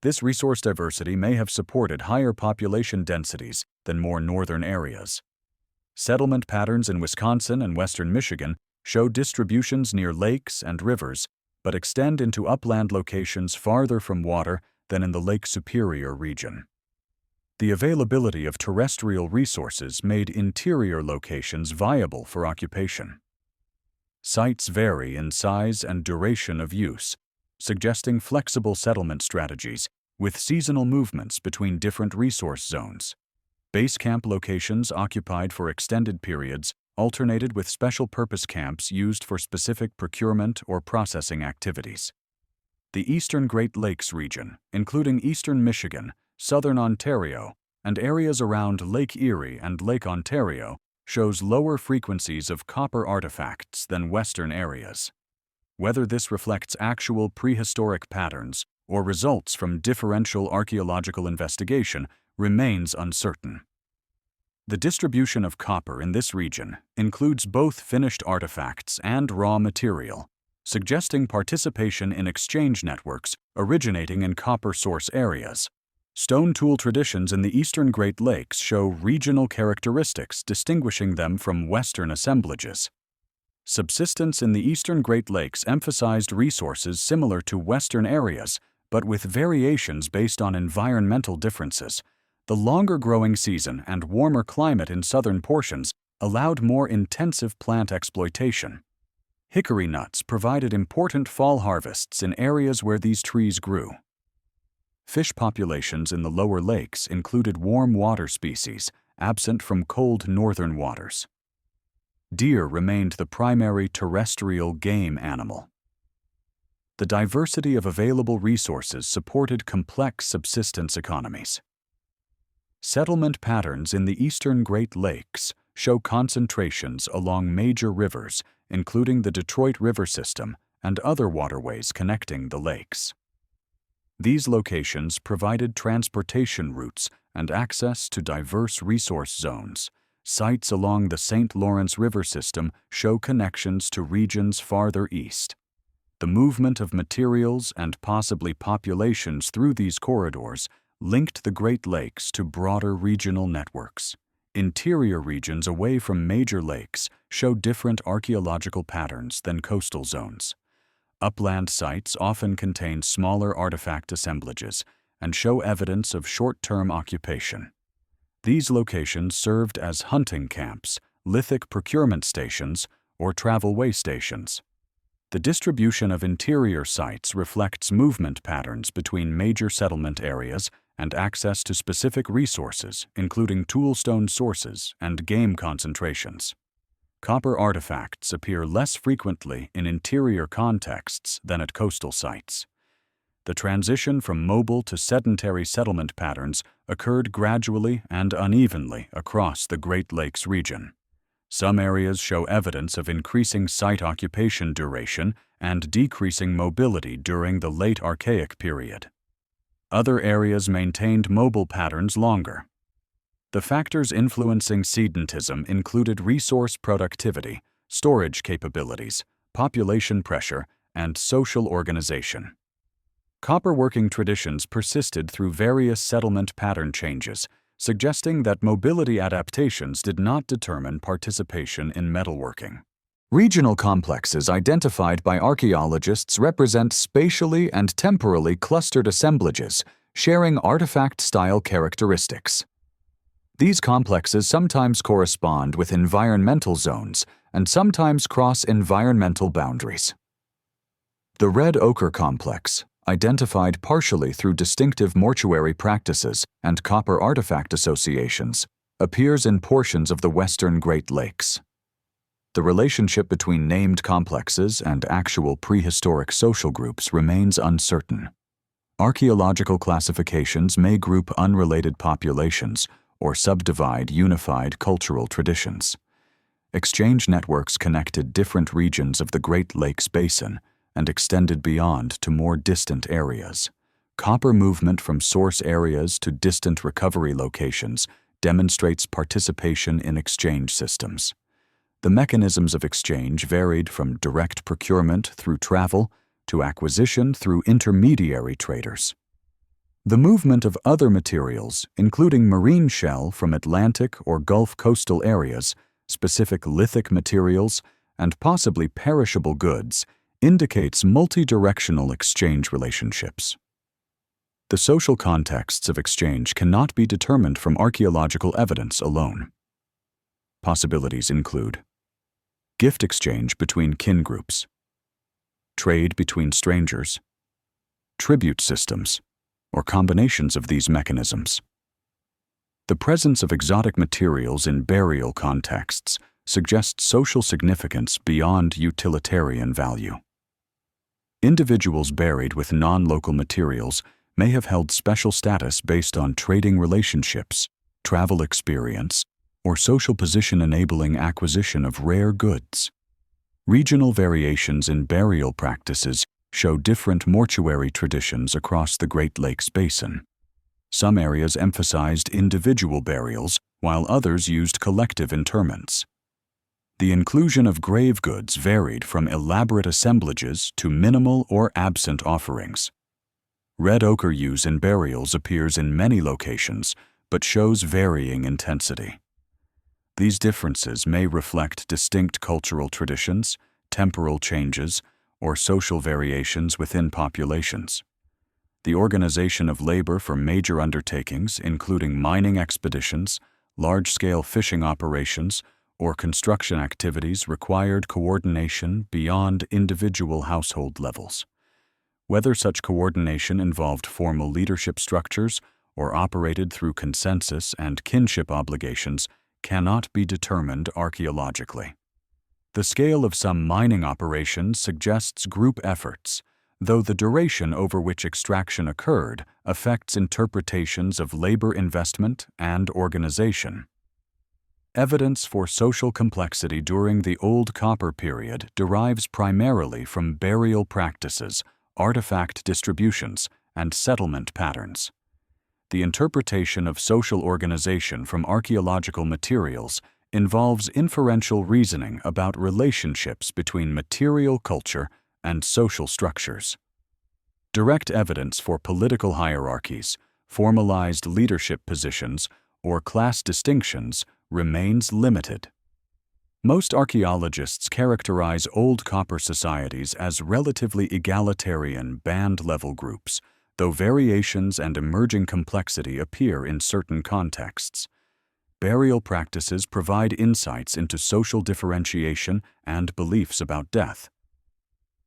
This resource diversity may have supported higher population densities than more northern areas. Settlement patterns in Wisconsin and western Michigan show distributions near lakes and rivers, but extend into upland locations farther from water than in the Lake Superior region. The availability of terrestrial resources made interior locations viable for occupation. Sites vary in size and duration of use, suggesting flexible settlement strategies with seasonal movements between different resource zones. Base camp locations occupied for extended periods alternated with special-purpose camps used for specific procurement or processing activities. The eastern Great Lakes region, including eastern Michigan, southern Ontario, and areas around Lake Erie and Lake Ontario, shows lower frequencies of copper artifacts than western areas. Whether this reflects actual prehistoric patterns or results from differential archaeological investigation remains uncertain. The distribution of copper in this region includes both finished artifacts and raw material, suggesting participation in exchange networks originating in copper source areas. Stone tool traditions in the eastern Great Lakes show regional characteristics distinguishing them from western assemblages. Subsistence in the eastern Great Lakes emphasized resources similar to western areas, but with variations based on environmental differences. The longer growing season and warmer climate in southern portions allowed more intensive plant exploitation. Hickory nuts provided important fall harvests in areas where these trees grew. Fish populations in the lower lakes included warm water species, absent from cold northern waters. Deer remained the primary terrestrial game animal. The diversity of available resources supported complex subsistence economies. Settlement patterns in the eastern Great Lakes show concentrations along major rivers, including the Detroit River system and other waterways connecting the lakes. These locations provided transportation routes and access to diverse resource zones. Sites along the St. Lawrence River system show connections to regions farther east. The movement of materials and possibly populations through these corridors linked the Great Lakes to broader regional networks. Interior regions away from major lakes show different archaeological patterns than coastal zones. Upland sites often contain smaller artifact assemblages and show evidence of short-term occupation. These locations served as hunting camps, lithic procurement stations, or travel way stations. The distribution of interior sites reflects movement patterns between major settlement areas and access to specific resources, including toolstone sources and game concentrations. Copper artifacts appear less frequently in interior contexts than at coastal sites. The transition from mobile to sedentary settlement patterns occurred gradually and unevenly across the Great Lakes region. Some areas show evidence of increasing site occupation duration and decreasing mobility during the late Archaic period. Other areas maintained mobile patterns longer. The factors influencing sedentism included resource productivity, storage capabilities, population pressure, and social organization. Copperworking traditions persisted through various settlement pattern changes, suggesting that mobility adaptations did not determine participation in metalworking. Regional complexes identified by archaeologists represent spatially and temporally clustered assemblages, sharing artifact-style characteristics. These complexes sometimes correspond with environmental zones and sometimes cross environmental boundaries. The Red Ochre Complex, identified partially through distinctive mortuary practices and copper artifact associations, appears in portions of the western Great Lakes. The relationship between named complexes and actual prehistoric social groups remains uncertain. Archaeological classifications may group unrelated populations or subdivide unified cultural traditions. Exchange networks connected different regions of the Great Lakes Basin and extended beyond to more distant areas. Copper movement from source areas to distant recovery locations demonstrates participation in exchange systems. The mechanisms of exchange varied from direct procurement through travel to acquisition through intermediary traders. The movement of other materials, including marine shell from Atlantic or Gulf coastal areas, specific lithic materials, and possibly perishable goods, indicates multi-directional exchange relationships. The social contexts of exchange cannot be determined from archaeological evidence alone. Possibilities include gift exchange between kin groups, trade between strangers, tribute systems, or combinations of these mechanisms. The presence of exotic materials in burial contexts suggests social significance beyond utilitarian value. Individuals buried with non-local materials may have held special status based on trading relationships, travel experience, or social position enabling acquisition of rare goods. Regional variations in burial practices show different mortuary traditions across the Great Lakes Basin. Some areas emphasized individual burials, while others used collective interments. The inclusion of grave goods varied from elaborate assemblages to minimal or absent offerings. Red ochre use in burials appears in many locations, but shows varying intensity. These differences may reflect distinct cultural traditions, temporal changes, or social variations within populations. The organization of labor for major undertakings, including mining expeditions, large-scale fishing operations, or construction activities, required coordination beyond individual household levels. Whether such coordination involved formal leadership structures or operated through consensus and kinship obligations cannot be determined archaeologically. The scale of some mining operations suggests group efforts, though the duration over which extraction occurred affects interpretations of labor investment and organization. Evidence for social complexity during the Old Copper period derives primarily from burial practices, artifact distributions, and settlement patterns. The interpretation of social organization from archaeological materials involves inferential reasoning about relationships between material culture and social structures. Direct evidence for political hierarchies, formalized leadership positions, or class distinctions remains limited. Most archaeologists characterize Old Copper societies as relatively egalitarian band-level groups, though variations and emerging complexity appear in certain contexts. Burial practices provide insights into social differentiation and beliefs about death.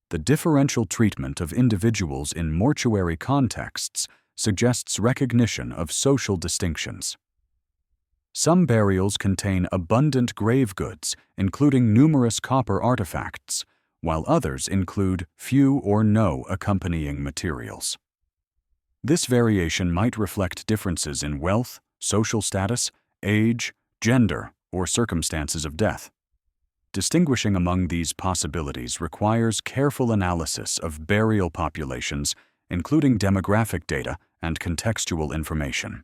The differential treatment of individuals in mortuary contexts suggests recognition of social distinctions. Some burials contain abundant grave goods, including numerous copper artifacts, while others include few or no accompanying materials. This variation might reflect differences in wealth, social status, age, gender, or circumstances of death. Distinguishing among these possibilities requires careful analysis of burial populations, including demographic data and contextual information.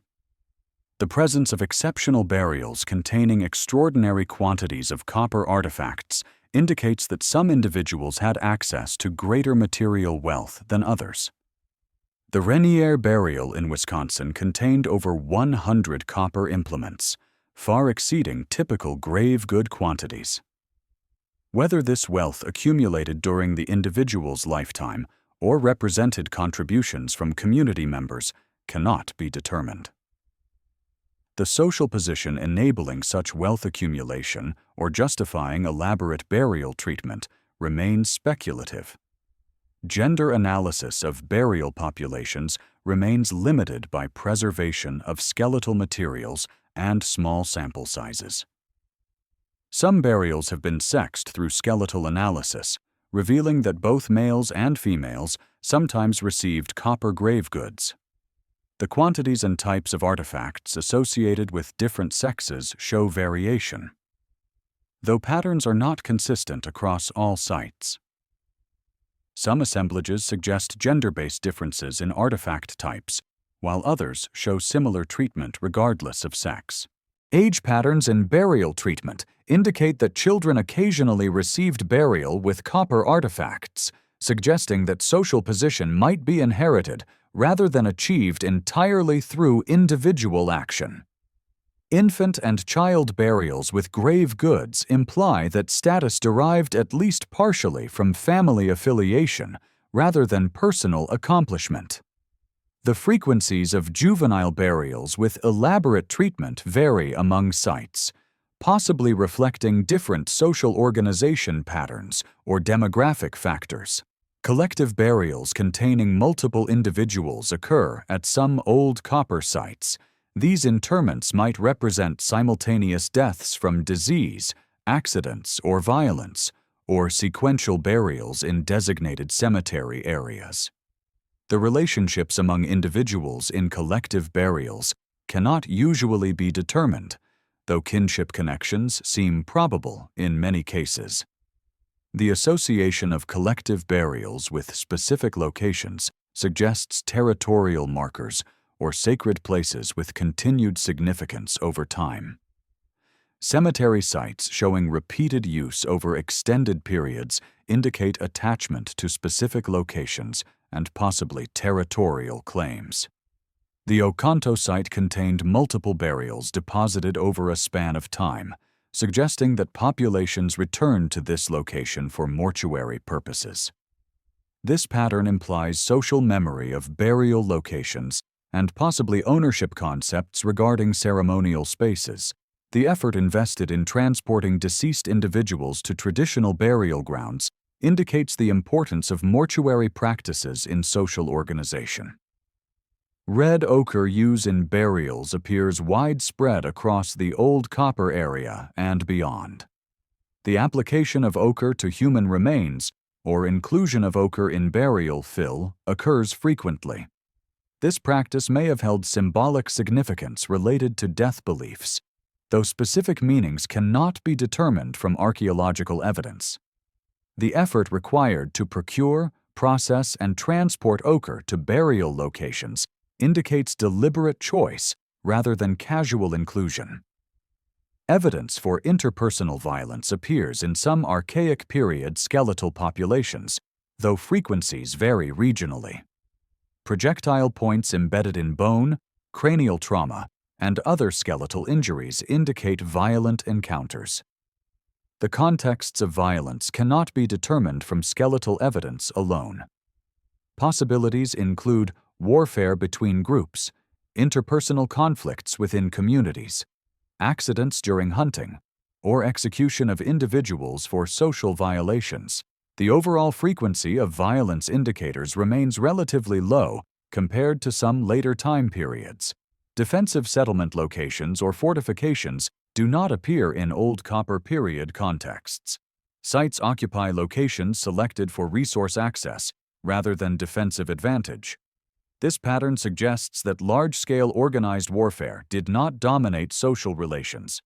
The presence of exceptional burials containing extraordinary quantities of copper artifacts indicates that some individuals had access to greater material wealth than others. The Renier burial in Wisconsin contained over 100 copper implements, far exceeding typical grave good quantities. Whether this wealth accumulated during the individual's lifetime or represented contributions from community members cannot be determined. The social position enabling such wealth accumulation or justifying elaborate burial treatment remains speculative. Gender analysis of burial populations remains limited by preservation of skeletal materials and small sample sizes. Some burials have been sexed through skeletal analysis, revealing that both males and females sometimes received copper grave goods. The quantities and types of artifacts associated with different sexes show variation, though patterns are not consistent across all sites. Some assemblages suggest gender-based differences in artifact types, while others show similar treatment regardless of sex. Age patterns in burial treatment indicate that children occasionally received burial with copper artifacts, suggesting that social position might be inherited rather than achieved entirely through individual action. Infant and child burials with grave goods imply that status derived at least partially from family affiliation rather than personal accomplishment. The frequencies of juvenile burials with elaborate treatment vary among sites, possibly reflecting different social organization patterns or demographic factors. Collective burials containing multiple individuals occur at some old copper sites. These interments might represent simultaneous deaths from disease, accidents, or violence, or sequential burials in designated cemetery areas. The relationships among individuals in collective burials cannot usually be determined, though kinship connections seem probable in many cases. The association of collective burials with specific locations suggests territorial markers or sacred places with continued significance over time. Cemetery sites showing repeated use over extended periods indicate attachment to specific locations and possibly territorial claims. The Oconto site contained multiple burials deposited over a span of time, suggesting that populations returned to this location for mortuary purposes. This pattern implies social memory of burial locations and possibly ownership concepts regarding ceremonial spaces. The effort invested in transporting deceased individuals to traditional burial grounds indicates the importance of mortuary practices in social organization. Red ochre use in burials appears widespread across the old copper area and beyond. The application of ochre to human remains or inclusion of ochre in burial fill occurs frequently. This practice may have held symbolic significance related to death beliefs, though specific meanings cannot be determined from archaeological evidence. The effort required to procure, process, and transport ochre to burial locations indicates deliberate choice rather than casual inclusion. Evidence for interpersonal violence appears in some archaic period skeletal populations, though frequencies vary regionally. Projectile points embedded in bone, cranial trauma, and other skeletal injuries indicate violent encounters. The contexts of violence cannot be determined from skeletal evidence alone. Possibilities include warfare between groups, interpersonal conflicts within communities, accidents during hunting, or execution of individuals for social violations. The overall frequency of violence indicators remains relatively low compared to some later time periods. Defensive settlement locations or fortifications do not appear in Old Copper period contexts. Sites occupy locations selected for resource access rather than defensive advantage. This pattern suggests that large-scale organized warfare did not dominate social relations.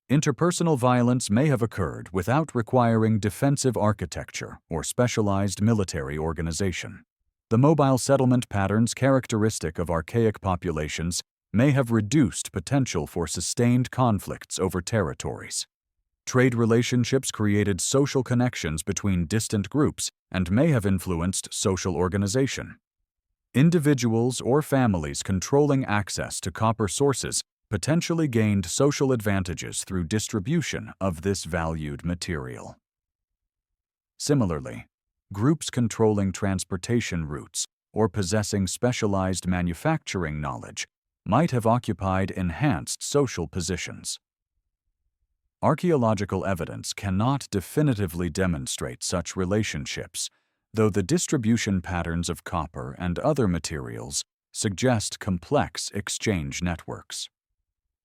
Interpersonal violence may have occurred without requiring defensive architecture or specialized military organization. The mobile settlement patterns characteristic of archaic populations may have reduced potential for sustained conflicts over territories. Trade relationships created social connections between distant groups and may have influenced social organization. Individuals or families controlling access to copper sources potentially gained social advantages through distribution of this valued material. Similarly, groups controlling transportation routes or possessing specialized manufacturing knowledge might have occupied enhanced social positions. Archaeological evidence cannot definitively demonstrate such relationships, though the distribution patterns of copper and other materials suggest complex exchange networks.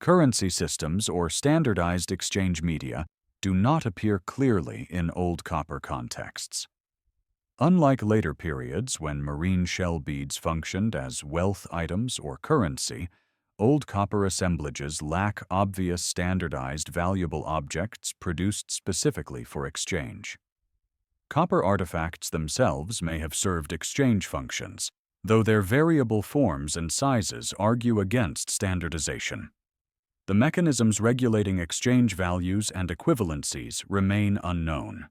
Currency systems or standardized exchange media do not appear clearly in old copper contexts. Unlike later periods when marine shell beads functioned as wealth items or currency, old copper assemblages lack obvious standardized valuable objects produced specifically for exchange. Copper artifacts themselves may have served exchange functions, though their variable forms and sizes argue against standardization. The mechanisms regulating exchange values and equivalencies remain unknown.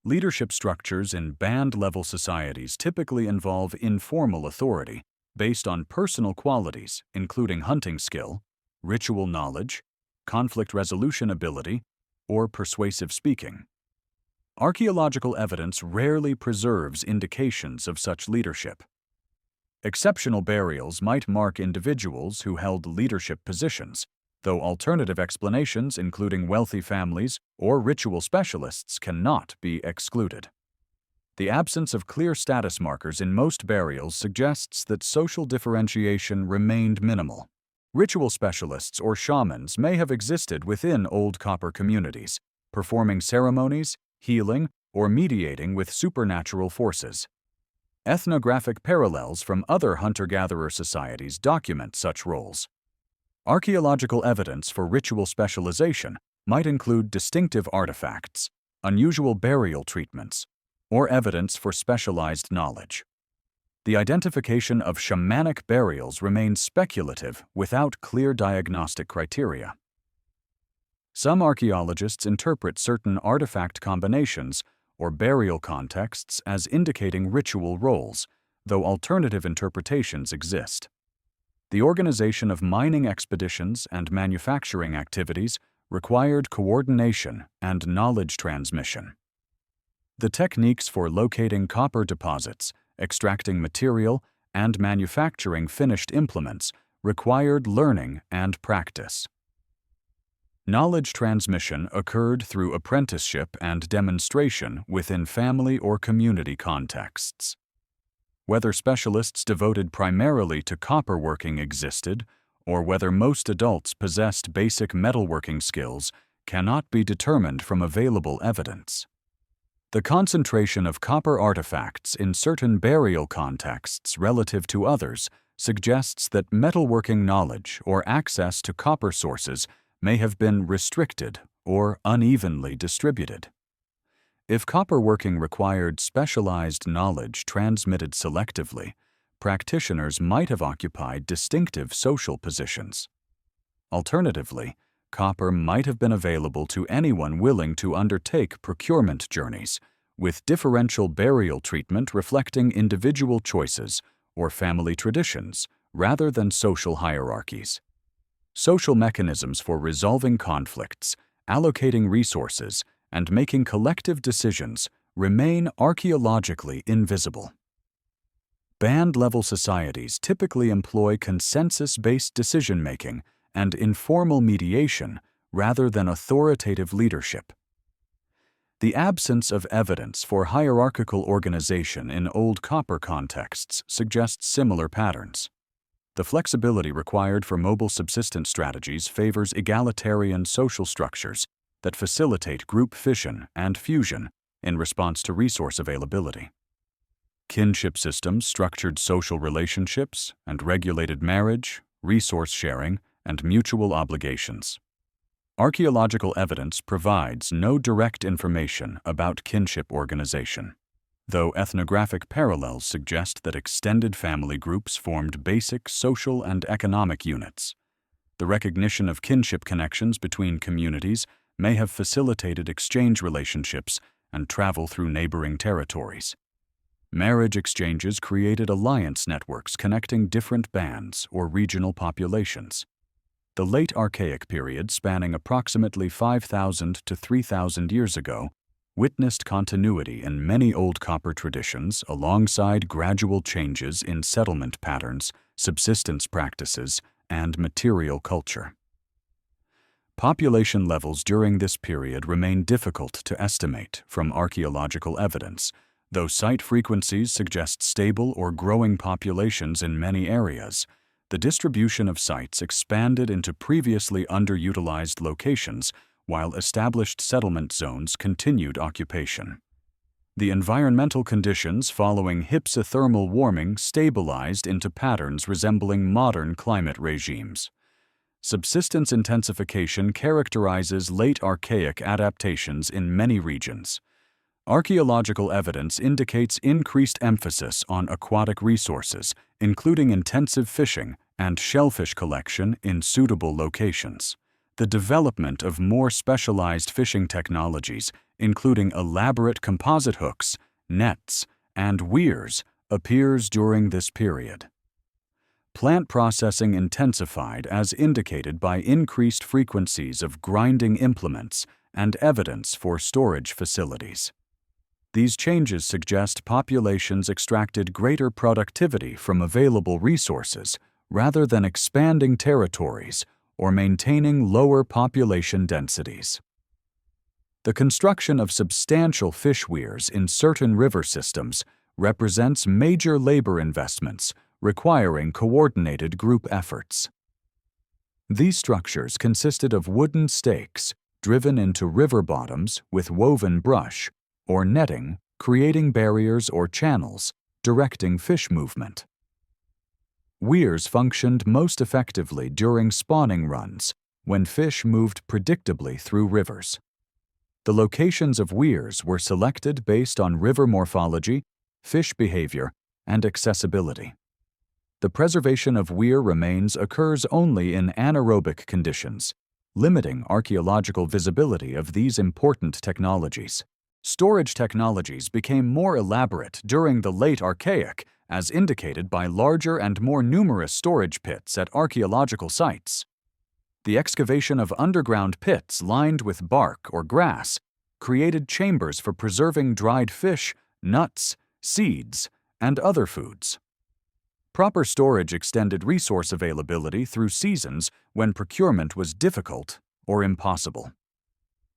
Leadership structures in band-level societies typically involve informal authority based on personal qualities including hunting skill, ritual knowledge, conflict resolution ability, or persuasive speaking. Archaeological evidence rarely preserves indications of such leadership. Exceptional burials might mark individuals who held leadership positions, though alternative explanations including wealthy families or ritual specialists cannot be excluded. The absence of clear status markers in most burials suggests that social differentiation remained minimal. Ritual specialists or shamans may have existed within old copper communities, performing ceremonies, healing, or mediating with supernatural forces. Ethnographic parallels from other hunter-gatherer societies document such roles. Archaeological evidence for ritual specialization might include distinctive artifacts, unusual burial treatments, or evidence for specialized knowledge. The identification of shamanic burials remains speculative without clear diagnostic criteria. Some archaeologists interpret certain artifact combinations or burial contexts as indicating ritual roles, though alternative interpretations exist. The organization of mining expeditions and manufacturing activities required coordination and knowledge transmission. The techniques for locating copper deposits, extracting material, and manufacturing finished implements required learning and practice. Knowledge transmission occurred through apprenticeship and demonstration within family or community contexts. Whether specialists devoted primarily to copper working existed, or whether most adults possessed basic metalworking skills, cannot be determined from available evidence. The concentration of copper artifacts in certain burial contexts relative to others suggests that metalworking knowledge or access to copper sources may have been restricted or unevenly distributed. If copper working required specialized knowledge transmitted selectively, practitioners might have occupied distinctive social positions. Alternatively, copper might have been available to anyone willing to undertake procurement journeys, with differential burial treatment reflecting individual choices or family traditions rather than social hierarchies. Social mechanisms for resolving conflicts, allocating resources, and making collective decisions remain archaeologically invisible. Band-level societies typically employ consensus-based decision-making and informal mediation rather than authoritative leadership. The absence of evidence for hierarchical organization in old copper contexts suggests similar patterns. The flexibility required for mobile subsistence strategies favors egalitarian social structures that facilitate group fission and fusion in response to resource availability. Kinship systems structured social relationships and regulated marriage, resource sharing, and mutual obligations. Archaeological evidence provides no direct information about kinship organization, though ethnographic parallels suggest that extended family groups formed basic social and economic units. The recognition of kinship connections between communities may have facilitated exchange relationships and travel through neighboring territories. Marriage exchanges created alliance networks connecting different bands or regional populations. The late Archaic period, spanning approximately 5,000 to 3,000 years ago, witnessed continuity in many old copper traditions alongside gradual changes in settlement patterns, subsistence practices, and material culture. Population levels during this period remain difficult to estimate from archaeological evidence, though site frequencies suggest stable or growing populations in many areas. The distribution of sites expanded into previously underutilized locations, while established settlement zones continued occupation. The environmental conditions following hypsothermal warming stabilized into patterns resembling modern climate regimes. Subsistence intensification characterizes late Archaic adaptations in many regions. Archaeological evidence indicates increased emphasis on aquatic resources, including intensive fishing and shellfish collection in suitable locations. The development of more specialized fishing technologies, including elaborate composite hooks, nets, and weirs, appears during this period. Plant processing intensified as indicated by increased frequencies of grinding implements and evidence for storage facilities. These changes suggest populations extracted greater productivity from available resources rather than expanding territories or maintaining lower population densities. The construction of substantial fish weirs in certain river systems represents major labor investments requiring coordinated group efforts. These structures consisted of wooden stakes driven into river bottoms with woven brush or netting, creating barriers or channels, directing fish movement. Weirs functioned most effectively during spawning runs, when fish moved predictably through rivers. The locations of weirs were selected based on river morphology, fish behavior, and accessibility. The preservation of weir remains occurs only in anaerobic conditions, limiting archaeological visibility of these important technologies. Storage technologies became more elaborate during the late Archaic, as indicated by larger and more numerous storage pits at archaeological sites. The excavation of underground pits lined with bark or grass created chambers for preserving dried fish, nuts, seeds, and other foods. Proper storage extended resource availability through seasons when procurement was difficult or impossible.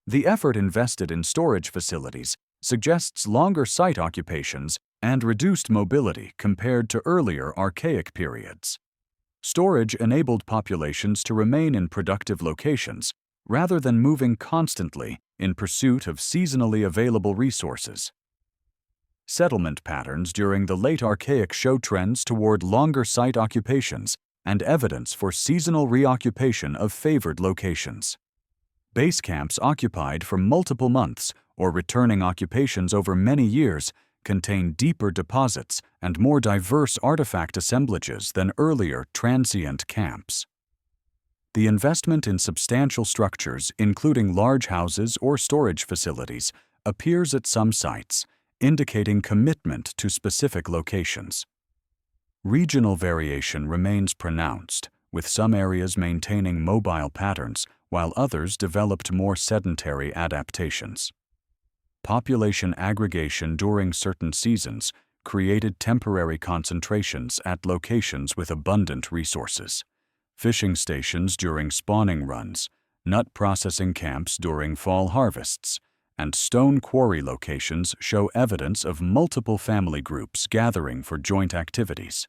The effort invested in storage facilities suggests longer site occupations and reduced mobility compared to earlier Archaic periods. Storage enabled populations to remain in productive locations rather than moving constantly in pursuit of seasonally available resources. Settlement patterns during the late Archaic show trends toward longer site occupations and evidence for seasonal reoccupation of favored locations. Base camps occupied for multiple months or returning occupations over many years contain deeper deposits and more diverse artifact assemblages than earlier transient camps. The investment in substantial structures, including large houses or storage facilities, appears at some sites, indicating commitment to specific locations. Regional variation remains pronounced, with some areas maintaining mobile patterns while others developed more sedentary adaptations. Population aggregation during certain seasons created temporary concentrations at locations with abundant resources. Fishing stations during spawning runs, nut processing camps during fall harvests, and stone quarry locations show evidence of multiple family groups gathering for joint activities.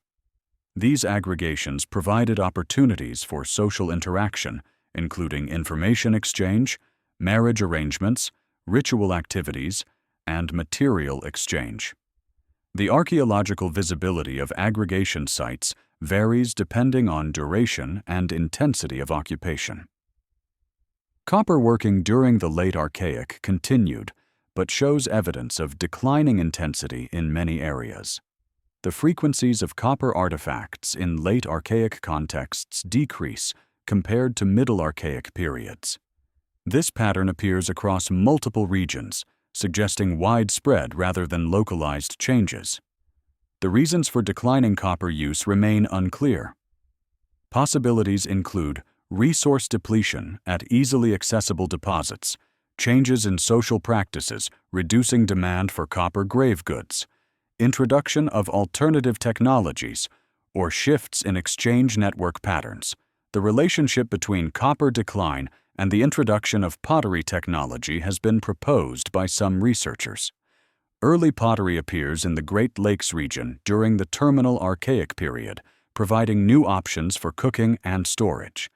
These aggregations provided opportunities for social interaction, including information exchange, marriage arrangements, ritual activities, and material exchange. The archaeological visibility of aggregation sites varies depending on duration and intensity of occupation. Copper working during the late Archaic continued, but shows evidence of declining intensity in many areas. The frequencies of copper artifacts in late Archaic contexts decrease compared to Middle Archaic periods. This pattern appears across multiple regions, suggesting widespread rather than localized changes. The reasons for declining copper use remain unclear. Possibilities include resource depletion at easily accessible deposits, changes in social practices reducing demand for copper grave goods, introduction of alternative technologies, or shifts in exchange network patterns. The relationship between copper decline and the introduction of pottery technology has been proposed by some researchers. Early pottery appears in the Great Lakes region during the Terminal Archaic period, providing new options for cooking and storage.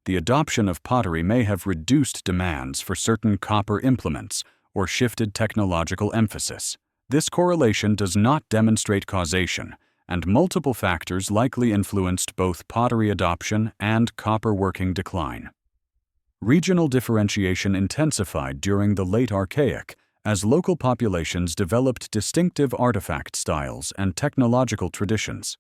The adoption of pottery may have reduced demands for certain copper implements or shifted technological emphasis. This correlation does not demonstrate causation, and multiple factors likely influenced both pottery adoption and copper working decline. Regional differentiation intensified during the Late Archaic as local populations developed distinctive artifact styles and technological traditions.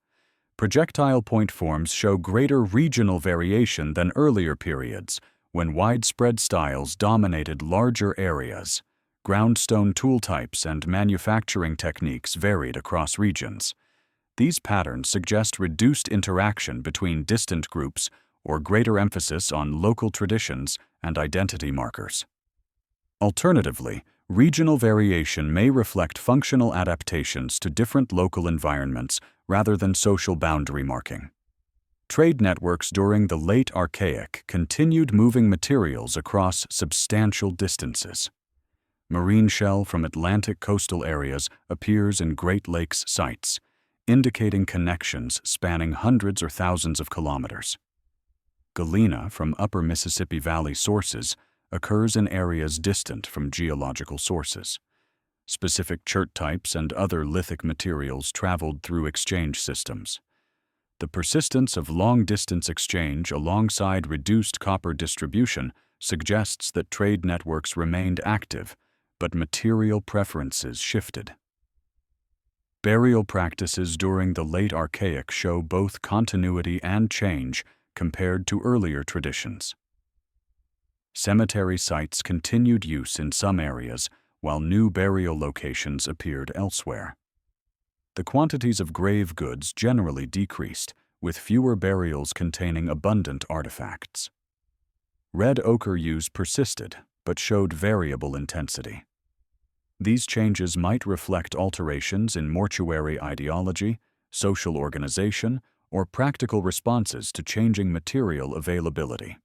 Projectile point forms show greater regional variation than earlier periods, when widespread styles dominated larger areas. Groundstone tool types and manufacturing techniques varied across regions. These patterns suggest reduced interaction between distant groups or greater emphasis on local traditions and identity markers. Alternatively, regional variation may reflect functional adaptations to different local environments rather than social boundary marking. Trade networks during the Late Archaic continued moving materials across substantial distances. Marine shell from Atlantic coastal areas appears in Great Lakes sites, indicating connections spanning hundreds or thousands of kilometers. Galena from Upper Mississippi Valley sources occurs in areas distant from geological sources. Specific chert types and other lithic materials traveled through exchange systems. The persistence of long-distance exchange alongside reduced copper distribution suggests that trade networks remained active, but material preferences shifted. Burial practices during the Late Archaic show both continuity and change compared to earlier traditions. Cemetery sites continued use in some areas, while new burial locations appeared elsewhere. The quantities of grave goods generally decreased, with fewer burials containing abundant artifacts. Red ochre use persisted, but showed variable intensity. These changes might reflect alterations in mortuary ideology, social organization, or practical responses to changing material availability.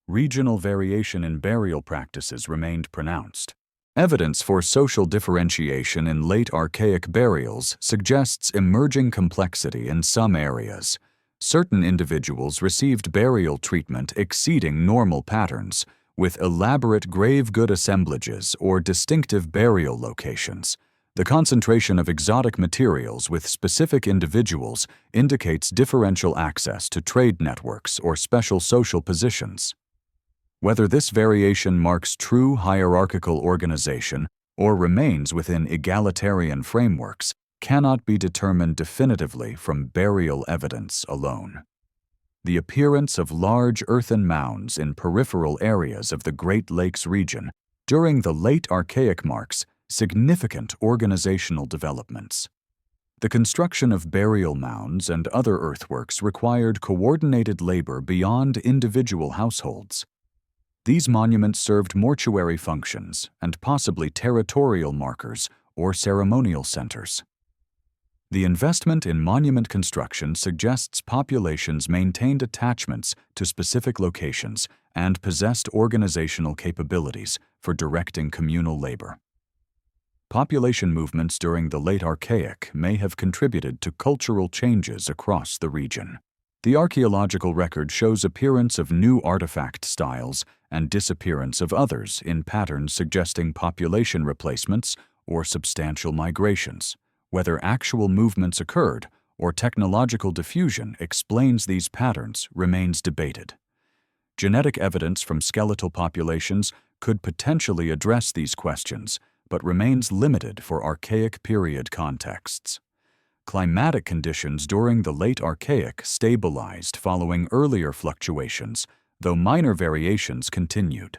Regional variation in burial practices remained pronounced. Evidence for social differentiation in Late Archaic burials suggests emerging complexity in some areas. Certain individuals received burial treatment exceeding normal patterns, with elaborate grave good assemblages or distinctive burial locations. The concentration of exotic materials with specific individuals indicates differential access to trade networks or special social positions. Whether this variation marks true hierarchical organization or remains within egalitarian frameworks cannot be determined definitively from burial evidence alone. The appearance of large earthen mounds in peripheral areas of the Great Lakes region during the Late Archaic marks significant organizational developments. The construction of burial mounds and other earthworks required coordinated labor beyond individual households. These monuments served mortuary functions and possibly territorial markers or ceremonial centers. The investment in monument construction suggests populations maintained attachments to specific locations and possessed organizational capabilities for directing communal labor. Population movements during the Late Archaic may have contributed to cultural changes across the region. The archaeological record shows appearance of new artifact styles and disappearance of others in patterns suggesting population replacements or substantial migrations. Whether actual movements occurred or technological diffusion explains these patterns remains debated. Genetic evidence from skeletal populations could potentially address these questions, but remains limited for Archaic period contexts. Climatic conditions during the Late Archaic stabilized following earlier fluctuations, though minor variations continued.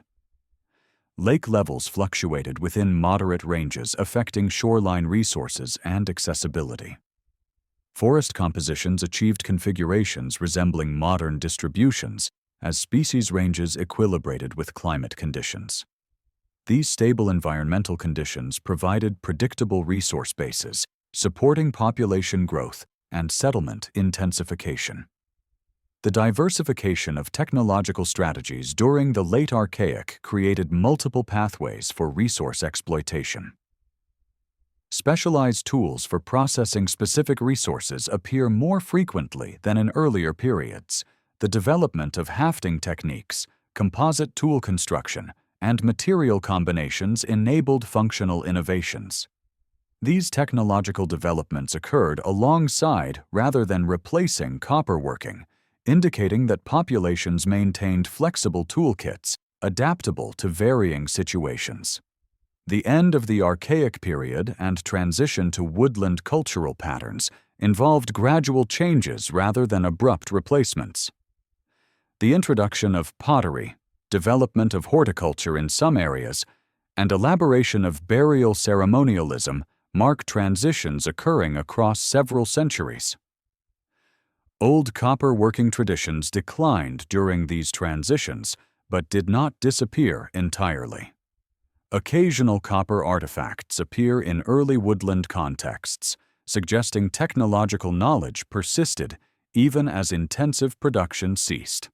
Lake levels fluctuated within moderate ranges, affecting shoreline resources and accessibility. Forest compositions achieved configurations resembling modern distributions as species ranges equilibrated with climate conditions. These stable environmental conditions provided predictable resource bases, supporting population growth and settlement intensification. The diversification of technological strategies during the late Archaic created multiple pathways for resource exploitation. Specialized tools for processing specific resources appear more frequently than in earlier periods. The development of hafting techniques, composite tool construction, and material combinations enabled functional innovations. These technological developments occurred alongside rather than replacing copper working, indicating that populations maintained flexible toolkits adaptable to varying situations. The end of the Archaic period and transition to woodland cultural patterns involved gradual changes rather than abrupt replacements. The introduction of pottery, development of horticulture in some areas, and elaboration of burial ceremonialism mark transitions occurring across several centuries. Old copper working traditions declined during these transitions, but did not disappear entirely. Occasional copper artifacts appear in early woodland contexts, suggesting technological knowledge persisted even as intensive production ceased.